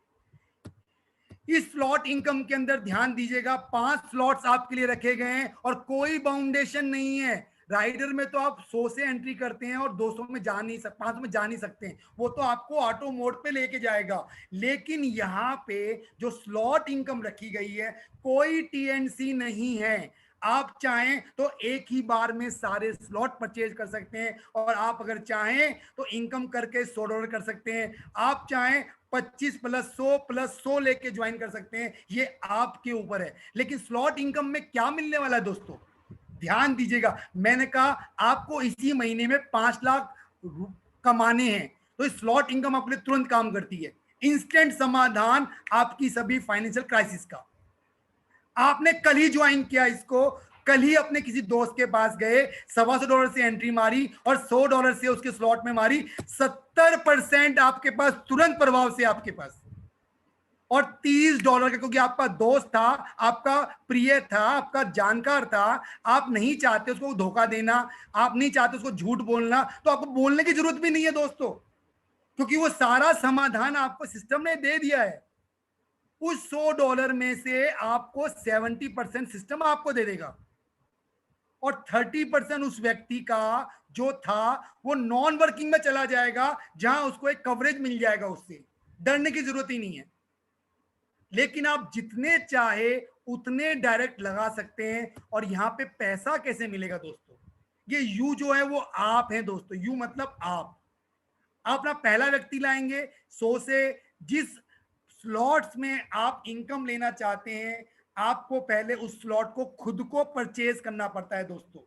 इस स्लॉट इनकम के अंदर ध्यान दीजिएगा, 5 स्लॉट्स आपके लिए रखे गए हैं, और कोई बाउंडेशन नहीं है। राइडर में तो आप 100 से एंट्री करते हैं और 200 में जा नहीं सकते, 500 में जा नहीं सकते हैं, वो तो आपको ऑटो मोड पे लेके जाएगा। लेकिन यहाँ पे जो स्लॉट इनकम रखी गई है, कोई TNC नहीं है। आप चाहें तो एक ही बार में सारे स्लॉट परचेज कर सकते हैं, और आप अगर चाहें तो इनकम करके $100 कर सकते हैं। आप चाहें 25 + 100 + 100 लेके ज्वाइन कर सकते हैं, ये आपके ऊपर है। लेकिन स्लॉट इनकम में क्या मिलने वाला है दोस्तों, ध्यान दीजिएगा। मैंने कहा आपको इसी महीने में 5 लाख कमाने हैं, तो स्लॉट इनकम आपके लिए तुरंत काम करती है, इंस्टेंट समाधान आपकी सभी फाइनेंशियल क्राइसिस का। आपने कल ही ज्वाइन किया इसको, कल ही अपने किसी दोस्त के पास गए, $125 से एंट्री मारी और $100 से उसके स्लॉट में मारी, 70% आपके पास तुरंत प्रभाव से आपके पास, और $30 का, क्योंकि आपका दोस्त था, आपका प्रिय था, आपका जानकार था। आप नहीं चाहते उसको धोखा देना, आप नहीं चाहते उसको झूठ बोलना, तो आपको बोलने की जरूरत भी नहीं है दोस्तों, क्योंकि वो सारा समाधान आपको सिस्टम ने दे दिया है। उस $100 में से आपको 70% सिस्टम आपको दे देगा, और 30% उस व्यक्ति का जो था वो नॉन वर्किंग में चला जाएगा, जहां उसको एक कवरेज मिल जाएगा, उससे डरने की जरूरत ही नहीं है। लेकिन आप जितने चाहे उतने डायरेक्ट लगा सकते हैं। और यहाँ पे पैसा कैसे मिलेगा दोस्तों, ये यू जो है वो आप हैं दोस्तों, यू मतलब आप अपना पहला व्यक्ति लाएंगे 100 से। जिस स्लॉट्स में आप इनकम लेना चाहते हैं, आपको पहले उस स्लॉट को खुद को परचेज करना पड़ता है दोस्तों।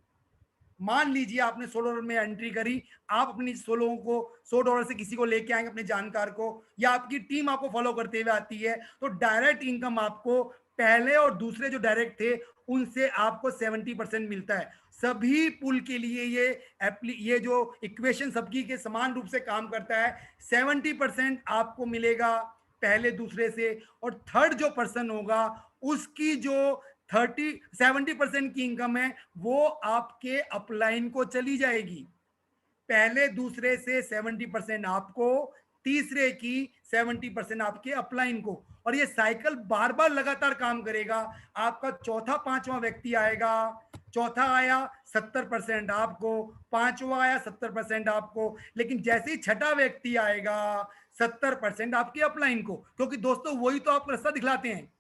मान लीजिए आपने $100 में एंट्री करी, आप अपनी 100 लोगों को $100 से किसी को लेके आएंगे, अपने जानकार को, या आपकी टीम आपको फॉलो करते हुए आती है, तो डायरेक्ट इनकम आपको पहले और दूसरे जो डायरेक्ट थे उनसे आपको 70% मिलता है। सभी पुल के लिए ये जो इक्वेशन सबकी के समान रूप से काम करता है। 70% आपको मिलेगा पहले दूसरे से, और थर्ड जो पर्सन होगा उसकी जो 70% की इनकम है वो आपके अपलाइन को चली जाएगी। पहले दूसरे से 70% आपको, तीसरे की 70% आपके अपलाइन को, और ये साइकिल बार बार लगातार काम करेगा। आपका चौथा पांचवा व्यक्ति आएगा, चौथा आया 70% आपको, पांचवा आया 70% आपको, लेकिन जैसे ही छठा व्यक्ति आएगा 70% आपके अपलाइन को। क्योंकि दोस्तों वही तो आपको रास्ता दिखलाते हैं।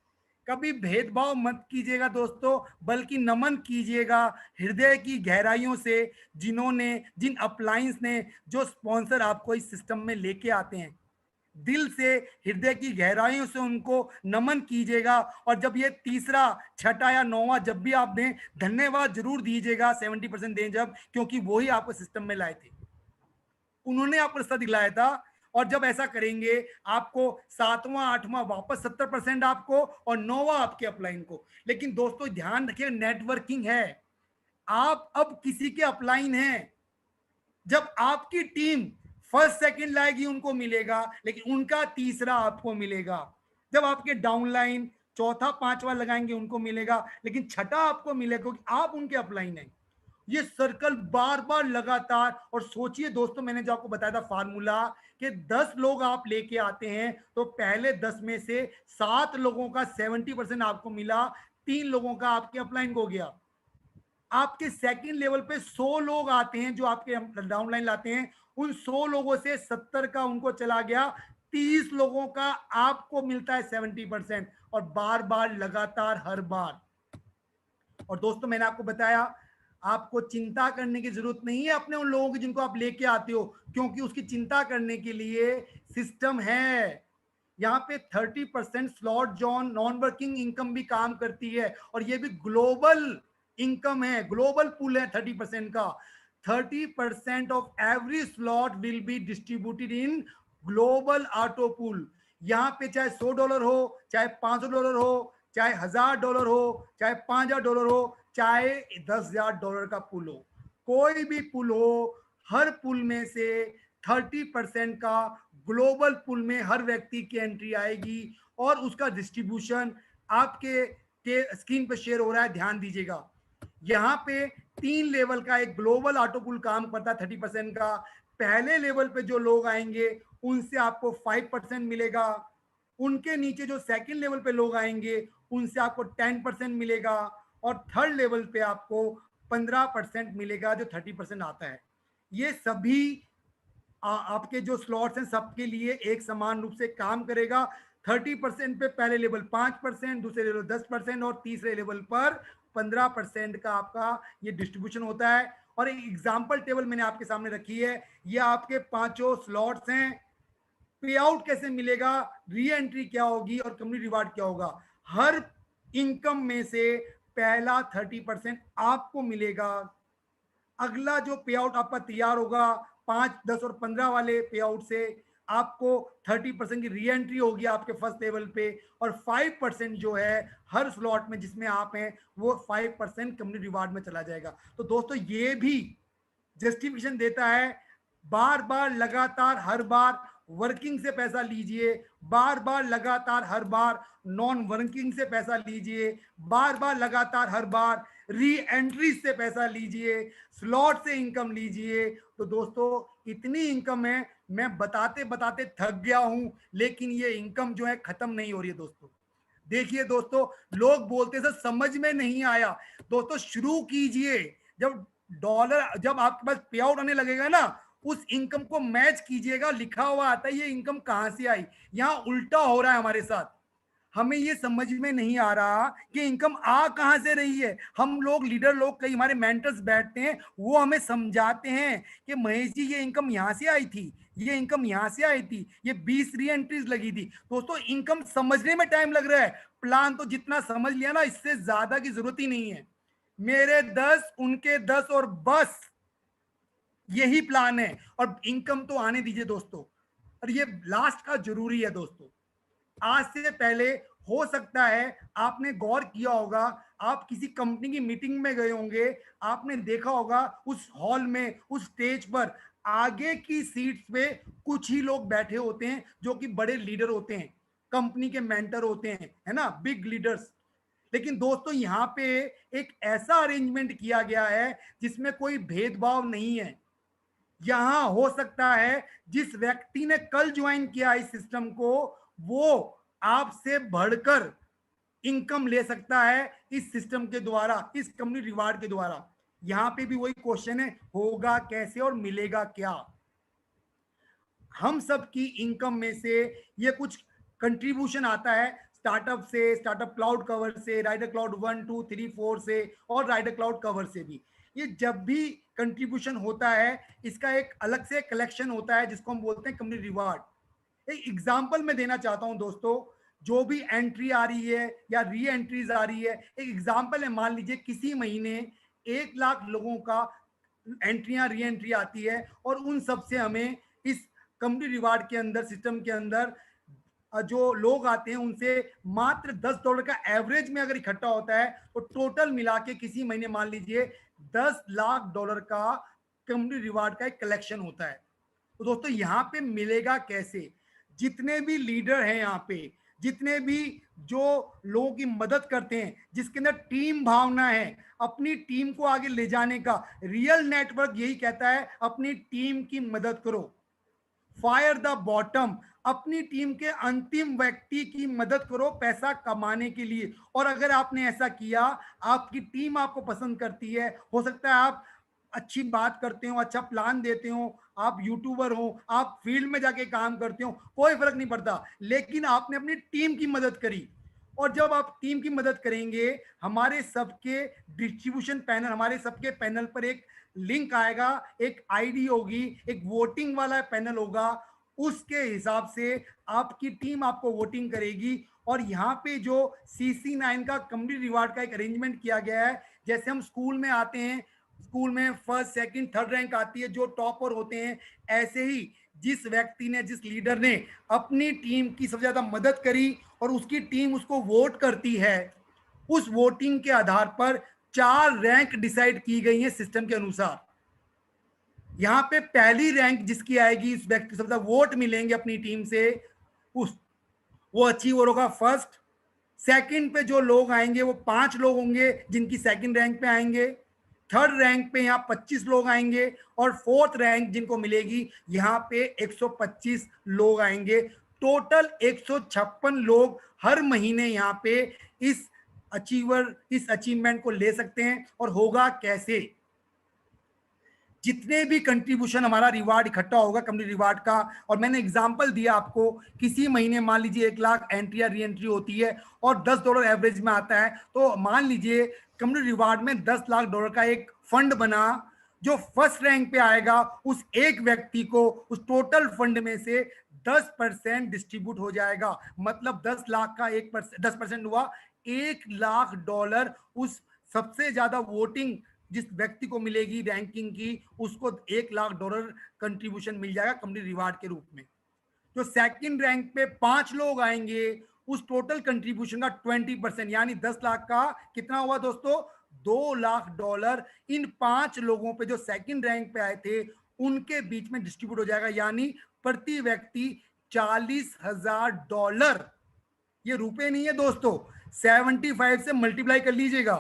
कभी भेदभाव मत कीजिएगा दोस्तों, बल्कि नमन कीजिएगा हृदय की गहराइयों से जिन अपलायंस ने, जो स्पॉन्सर आपको इस सिस्टम में लेके आते हैं। दिल से, हृदय की गहराइयों से उनको नमन कीजिएगा। और जब ये तीसरा, छठा या नौवां जब भी आप दें, धन्यवाद जरूर दीजिएगा। 70% दें जब, क्योंकि वही आपको सिस्टम में लाए थे, उन्होंने आपको रास्ता दिलाया था। और जब ऐसा करेंगे, आपको सातवां आठवां वापस 70% आपको, और नौवां आपके अपलाइन को। लेकिन दोस्तों ध्यान रखिए, नेटवर्किंग है, आप अब किसी के अपलाइन हैं। जब आपकी टीम फर्स्ट सेकंड लाएगी उनको मिलेगा, लेकिन उनका तीसरा आपको मिलेगा। जब आपके डाउनलाइन चौथा पांचवा लगाएंगे उनको मिलेगा, लेकिन छठा आपको मिलेगा क्योंकि आप उनके अपलाइन हैं। ये सर्कल बार बार लगातार। और सोचिए दोस्तों, मैंने जो आपको बताया था फार्मूला, कि 10 लोग आप लेके आते हैं तो पहले 10 में से 7 लोगों का 70% आपको मिला, 3 लोगों का आपके अपलाइन को गया। आपके सेकंड लेवल पे 100 लोग आते हैं जो आपके डाउनलाइन लाते हैं, उन 100 लोगों से 70 का उनको चला गया, 30 लोगों का आपको मिलता है 70%, और बार बार लगातार हर बार। और दोस्तों मैंने आपको बताया, आपको चिंता करने की जरूरत नहीं है अपने उन लोगों की जिनको आप लेके आते हो, क्योंकि उसकी चिंता करने के लिए सिस्टम है। यहाँ पे 30% slot John non working income भी काम करती है, और ये भी ग्लोबल इनकम है, ग्लोबल पूल है 30% का। 30% of every slot will be distributed in global auto pool. यहाँ पे चाहे $100 हो, चाहे $500 हो, चाहे $1000 हो, चाहे $5000 हो, चाहे $10,000 का पुल हो, कोई भी पुल हो, हर पुल में से 30% का ग्लोबल पुल में हर व्यक्ति की एंट्री आएगी, और उसका डिस्ट्रीब्यूशन आपके स्क्रीन पर शेयर हो रहा है, ध्यान दीजिएगा। यहाँ पे 3 लेवल का एक ग्लोबल ऑटो पुल काम करता है 30% का। पहले लेवल पे जो लोग आएंगे उनसे आपको 5% मिलेगा, उनके नीचे जो सेकंड लेवल पे लोग आएंगे उनसे आपको 10% मिलेगा, और थर्ड लेवल पे आपको 15% मिलेगा, जो 30% आता है। ये सभी आपके जो स्लॉट्स हैं सबके लिए एक समान रूप से काम करेगा। 30% पे पहले लेवल 5%, दूसरे लेवल 10%, और तीसरे लेवल पर 15% का आपका ये डिस्ट्रीब्यूशन होता है। और एक एग्जाम्पल टेबल मैंने आपके सामने रखी है, ये आपके पांचों स्लॉट्स हैं। पे आउट कैसे मिलेगा, री एंट्री क्या होगी, और कम्युनिटी रिवार्ड क्या होगा। हर इनकम में से पहला 30% आपको मिलेगा। अगला जो पे आउट आपका तैयार होगा 5, 10 और 15 वाले पे आउट से आपको 30% की री एंट्री होगी आपके फर्स्ट लेवल पे, और 5% जो है हर स्लॉट में जिसमें आप हैं वो 5% कम्युनिटी रिवार्ड में चला जाएगा। तो दोस्तों ये भी जस्टिफिकेशन देता है, बार बार लगातार हर बार वर्किंग से पैसा लीजिए, बार बार लगातार हर बार नॉन वर्किंग से पैसा लीजिए, बार बार लगातार हर बार री एंट्री से पैसा लीजिए, स्लॉट से इनकम लीजिए। तो दोस्तों इतनी इनकम है, मैं बताते बताते थक गया हूं, लेकिन ये इनकम जो है खत्म नहीं हो रही है दोस्तों। देखिए दोस्तों, लोग बोलते सर समझ में नहीं आया। दोस्तों शुरू कीजिए, जब आपके पास पे आउट आने लगेगा ना, उस इनकम को मैच कीजिएगा। लिखा हुआ आता है ये इनकम कहां से आई, यहां उल्टा हो रहा है हमारे साथ। हमें ये समझ में नहीं आ रहा कि इनकम आ कहां से रही है। हम लोग लीडर लोग, कई हमारे मेंटर्स बैठते हैं, वो हमें समझाते हैं कि महेश जी ये इनकम यहां से आई थी, ये इनकम यहां से आई थी, ये 20 री एंट्रीज लगी थी। दोस्तों इनकम समझने में टाइम लग रहा है, प्लान तो जितना समझ लिया ना, इससे ज्यादा की जरूरत ही नहीं है। मेरे 10 उनके 10 और बस यही प्लान है। और इनकम तो आने दीजिए दोस्तों, और ये लास्ट का जरूरी है दोस्तों। आज से पहले हो सकता है आपने गौर किया होगा, आप किसी कंपनी की मीटिंग में गए होंगे, आपने देखा होगा उस हॉल में, उस स्टेज पर आगे की सीट्स पे कुछ ही लोग बैठे होते हैं जो कि बड़े लीडर होते हैं, कंपनी के मेंटर होते हैं, है ना, बिग लीडर्स। लेकिन दोस्तों यहाँ पे एक ऐसा अरेंजमेंट किया गया है जिसमें कोई भेदभाव नहीं है। यहां हो सकता है जिस व्यक्ति ने कल ज्वाइन किया इस सिस्टम को, वो आपसे बढ़कर इनकम ले सकता है इस सिस्टम के द्वारा, इस कंपनी रिवार्ड के द्वारा। यहां पे भी वही क्वेश्चन है, होगा कैसे और मिलेगा क्या। हम सब की इनकम में से ये कुछ कंट्रीब्यूशन आता है, स्टार्टअप से, स्टार्टअप क्लाउड कवर से, राइडर क्लाउड 1 2 3 4 से, और राइडर क्लाउड कवर से भी। ये जब भी कंट्रीब्यूशन होता है, इसका एक अलग से कलेक्शन होता है जिसको हम बोलते हैं कंपनी रिवार्ड। एक एग्जांपल मैं देना चाहता हूं दोस्तों, जो भी एंट्री आ रही है या री एंट्रीज आ रही है, एक एग्जांपल है, मान लीजिए किसी महीने 1 लाख लोगों का एंट्रियां री एंट्री आती है, और उन सब से हमें इस कंपनी रिवार्ड के अंदर, सिस्टम के अंदर जो लोग आते हैं उनसे मात्र $10 का एवरेज में अगर इकट्ठा होता है, तो टोटल मिला के किसी महीने मान लीजिए $10 लाख का कंपनी रिवार्ड का एक कलेक्शन होता है। तो दोस्तों यहाँ पे मिलेगा कैसे? जितने भी लीडर हैं यहाँ पे, जितने भी जो लोगों की मदद करते हैं, जिसके अंदर टीम भावना है, अपनी टीम को आगे ले जाने का, रियल नेटवर्क यही कहता है अपनी टीम की मदद करो, फायर द बॉटम, अपनी टीम के अंतिम व्यक्ति की मदद करो पैसा कमाने के लिए। और अगर आपने ऐसा किया, आपकी टीम आपको पसंद करती है, हो सकता है आप अच्छी बात करते हो, अच्छा प्लान देते हो, आप यूट्यूबर हो, आप फील्ड में जाके काम करते हो, कोई फर्क नहीं पड़ता, लेकिन आपने अपनी टीम की मदद करी। और जब आप टीम की मदद करेंगे, हमारे सबके डिस्ट्रीब्यूशन पैनल, हमारे सबके पैनल पर एक लिंक आएगा, एक आईडी होगी, एक वोटिंग वाला पैनल होगा, उसके हिसाब से आपकी टीम आपको वोटिंग करेगी। और यहाँ पे जो CC9 का कंपनी रिवार्ड का एक अरेंजमेंट किया गया है, जैसे हम स्कूल में आते हैं, स्कूल में फर्स्ट सेकंड थर्ड रैंक आती है, जो टॉपर होते हैं, ऐसे ही जिस व्यक्ति ने, जिस लीडर ने अपनी टीम की सबसे ज्यादा मदद करी और उसकी टीम उसको वोट करती है, उस वोटिंग के आधार पर 4 रैंक डिसाइड की गई है सिस्टम के अनुसार। यहां पे पहली रैंक जिसकी आएगी, इस व्यक्ति सबसे वोट मिलेंगे अपनी टीम से, उस वो अचीवर होगा फर्स्ट। सेकंड पे जो लोग आएंगे वो 5 लोग होंगे जिनकी सेकंड रैंक पे आएंगे। थर्ड रैंक पे यहाँ 25 लोग आएंगे, और फोर्थ रैंक जिनको मिलेगी यहाँ पे 125 लोग आएंगे। टोटल 156 लोग हर महीने यहाँ पे इस अचीवमेंट को ले सकते हैं। और होगा कैसे? जितने भी कंट्रीब्यूशन हमारा रिवार्ड इकट्ठा होगा कंपनी रिवार्ड का, और मैंने एग्जांपल दिया आपको, किसी महीने मान लीजिए 1 लाख एंट्री या री एंट्री होती है और $10 एवरेज में आता है, तो मान लीजिए कंपनी रिवार्ड में $10 लाख का एक फंड बना, जो फर्स्ट रैंक पे आएगा उस एक व्यक्ति को उस टोटल फंड में से 10% डिस्ट्रीब्यूट हो जाएगा। मतलब 10 लाख का 10% हुआ $1 लाख। उस सबसे ज्यादा वोटिंग जिस व्यक्ति को मिलेगी रैंकिंग की, उसको $1 लाख कंट्रीब्यूशन मिल जाएगा कंपनी रिवार्ड के रूप में। जो सेकंड रैंक पे 5 लोग आएंगे, उस टोटल कंट्रीब्यूशन का 20%, यानी 10 लाख का कितना हुआ दोस्तों? $2 लाख इन 5 लोगों पे जो सेकंड रैंक पे आए थे उनके बीच में डिस्ट्रीब्यूट हो जाएगा, यानी प्रति व्यक्ति $40,000। ये रुपए नहीं है दोस्तों, 75 से मल्टीप्लाई कर लीजिएगा।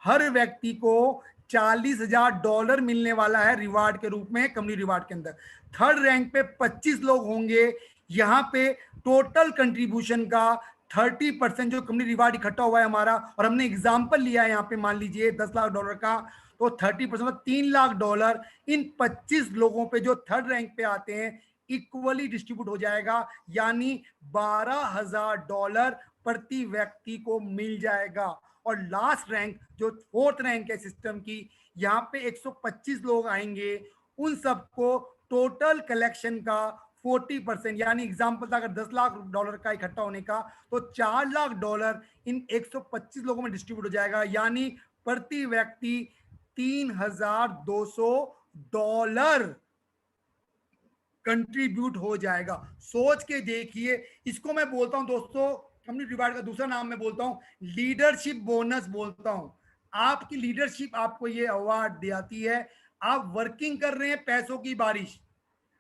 हर व्यक्ति को $40,000 मिलने वाला है रिवार्ड के रूप में कंपनी रिवार्ड के अंदर। थर्ड रैंक पे 25 लोग होंगे, यहाँ पे टोटल कंट्रीब्यूशन का 30% जो कंपनी रिवार्ड इकट्ठा हुआ है हमारा, और हमने एग्जांपल लिया है यहाँ पे मान लीजिए $10 लाख का, तो 30% $3 लाख इन 25 लोगों पे जो थर्ड रैंक पे आते हैं इक्वली डिस्ट्रीब्यूट हो जाएगा, यानी $12,000 प्रति व्यक्ति को मिल जाएगा। और लास्ट रैंक जो फोर्थ रैंक है सिस्टम की, यहाँ पे 125 लोग आएंगे, उन सबको टोटल कलेक्शन का 40%, यानी एग्जाम्पल था अगर $10 लाख का इकट्ठा होने का, तो $4 लाख इन 125 लोगों में डिस्ट्रीब्यूट हो जाएगा, यानी प्रति व्यक्ति $3,200 कंट्रीब्यूट हो जाएगा। सोच के देखिए, इसको मैं बोलता हूं दोस्तों, कम्युनिटी रिवार्ड का दूसरा नाम मैं बोलता हूं लीडरशिप बोनस बोलता हूं। आपकी लीडरशिप आपको ये अवार्ड दिलाती है। आप वर्किंग कर रहे हैं, पैसों की बारिश,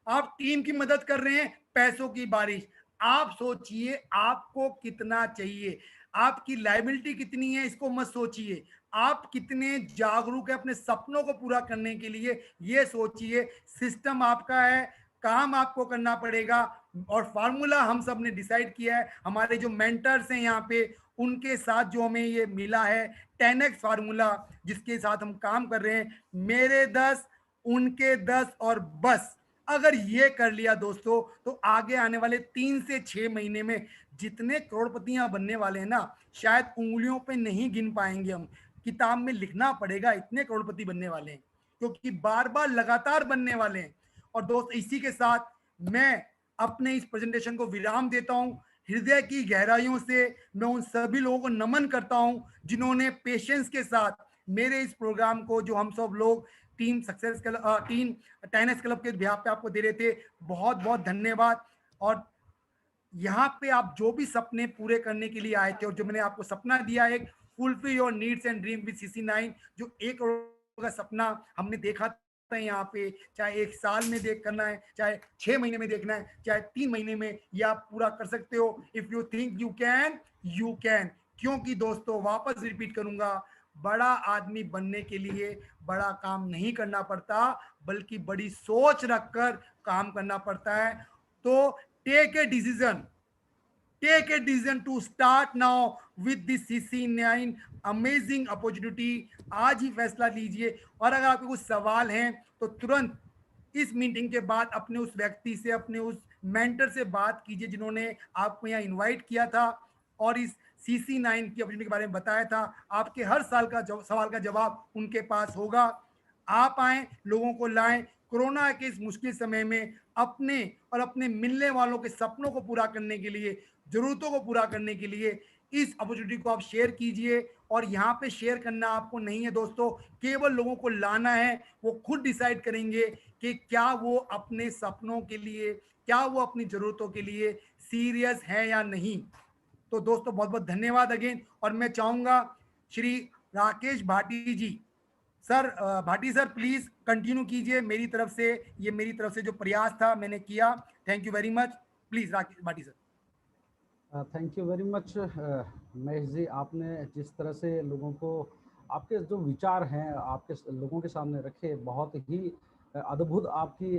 आप टीम की मदद कर रहे हैं, पैसों की बारिश। आप सोचिए आपको कितना चाहिए, आपकी लायबिलिटी कितनी है, इसको मत सोचिए। आप कितने जागरूक है अपने सपनों को पूरा करने के लिए, ये सोचिए। सिस्टम आपका है, काम आपको करना पड़ेगा। और फार्मूला हम सब ने डिसाइड किया है, हमारे जो मेंटर्स हैं यहाँ पे, उनके साथ जो हमें ये मिला है 10x फार्मूला, जिसके साथ हम काम कर रहे हैं। मेरे 10, उनके 10 और बस। अगर ये कर लिया दोस्तों, तो आगे आने वाले 3 से 6 महीने में जितने करोड़पतियां बनने वाले हैं ना, शायद उंगलियों पे नहीं गिन पाएंगे हम। किताब में लिखना पड़ेगा, इतने करोड़पति बनने वाले हैं, क्योंकि बार बार लगातार बनने वाले हैं। और दोस्त, इसी के साथ मैं अपने इस प्रेजेंटेशन को विराम देता हूं। हृदय की गहराइयों से मैं उन सभी लोगों को नमन करता हूं जिन्होंने पेशेंस के साथ मेरे इस प्रोग्राम को, जो हम सब लोग team success club, team 10x club के बिहाफ पे आपको दे रहे थे, बहुत बहुत धन्यवाद। और यहाँ पे आप जो भी सपने पूरे करने के लिए आए थे, और जो मैंने आपको सपना दिया, एक fulfil your needs and dream with CC9, जो 1 करोड़ का सपना हमने देखा था यहाँ पे, चाहे 1 साल में देख करना है, चाहे 6 महीने में देखना है, चाहे 3 महीने में, ये आप पूरा कर सकते हो। If you think you can, you can. क्योंकि दोस्तों, वापस रिपीट करूंगा, बड़ा आदमी बनने के लिए बड़ा काम नहीं करना पड़ता, बल्कि बड़ी सोच रखकर काम करना पड़ता है। तो take a decision, take a decision to start now with this CC9 amazing opportunity. आज ही फैसला लीजिए। और अगर आपके कुछ सवाल हैं तो तुरंत इस मीटिंग के बाद अपने उस व्यक्ति से, अपने उस मेंटर से बात कीजिए जिन्होंने आपको यहाँ इनवाइट किया था और इस CC9 की अपॉर्चुनिटी के बारे में बताया था। आपके हर साल का सवाल का जवाब उनके पास होगा। आप आए, लोगों को लाएं। कोरोना के इस मुश्किल समय में अपने और अपने मिलने वालों के सपनों को पूरा करने के लिए, जरूरतों को पूरा करने के लिए इस अपॉर्चुनिटी को आप शेयर कीजिए। और यहाँ पे शेयर करना आपको नहीं है दोस्तों, केवल लोगों को लाना है। वो खुद डिसाइड करेंगे कि क्या वो अपने सपनों के लिए, क्या वो अपनी जरूरतों के लिए सीरियस है या नहीं। तो दोस्तों, बहुत बहुत धन्यवाद अगेन। और मैं चाहूंगा Shri Rakesh Bhati ji, sir, Bhati sir, please continue कीजिए। मेरी तरफ से, ये मेरी तरफ से जो प्रयास था मैंने किया। Thank you very much. Please Rakesh Bhati sir. Thank you very much Mahesh ji. आपने जिस तरह से लोगों को, आपके जो विचार हैं आपके लोगों के सामने रखे, बहुत ही अद्भुत आपकी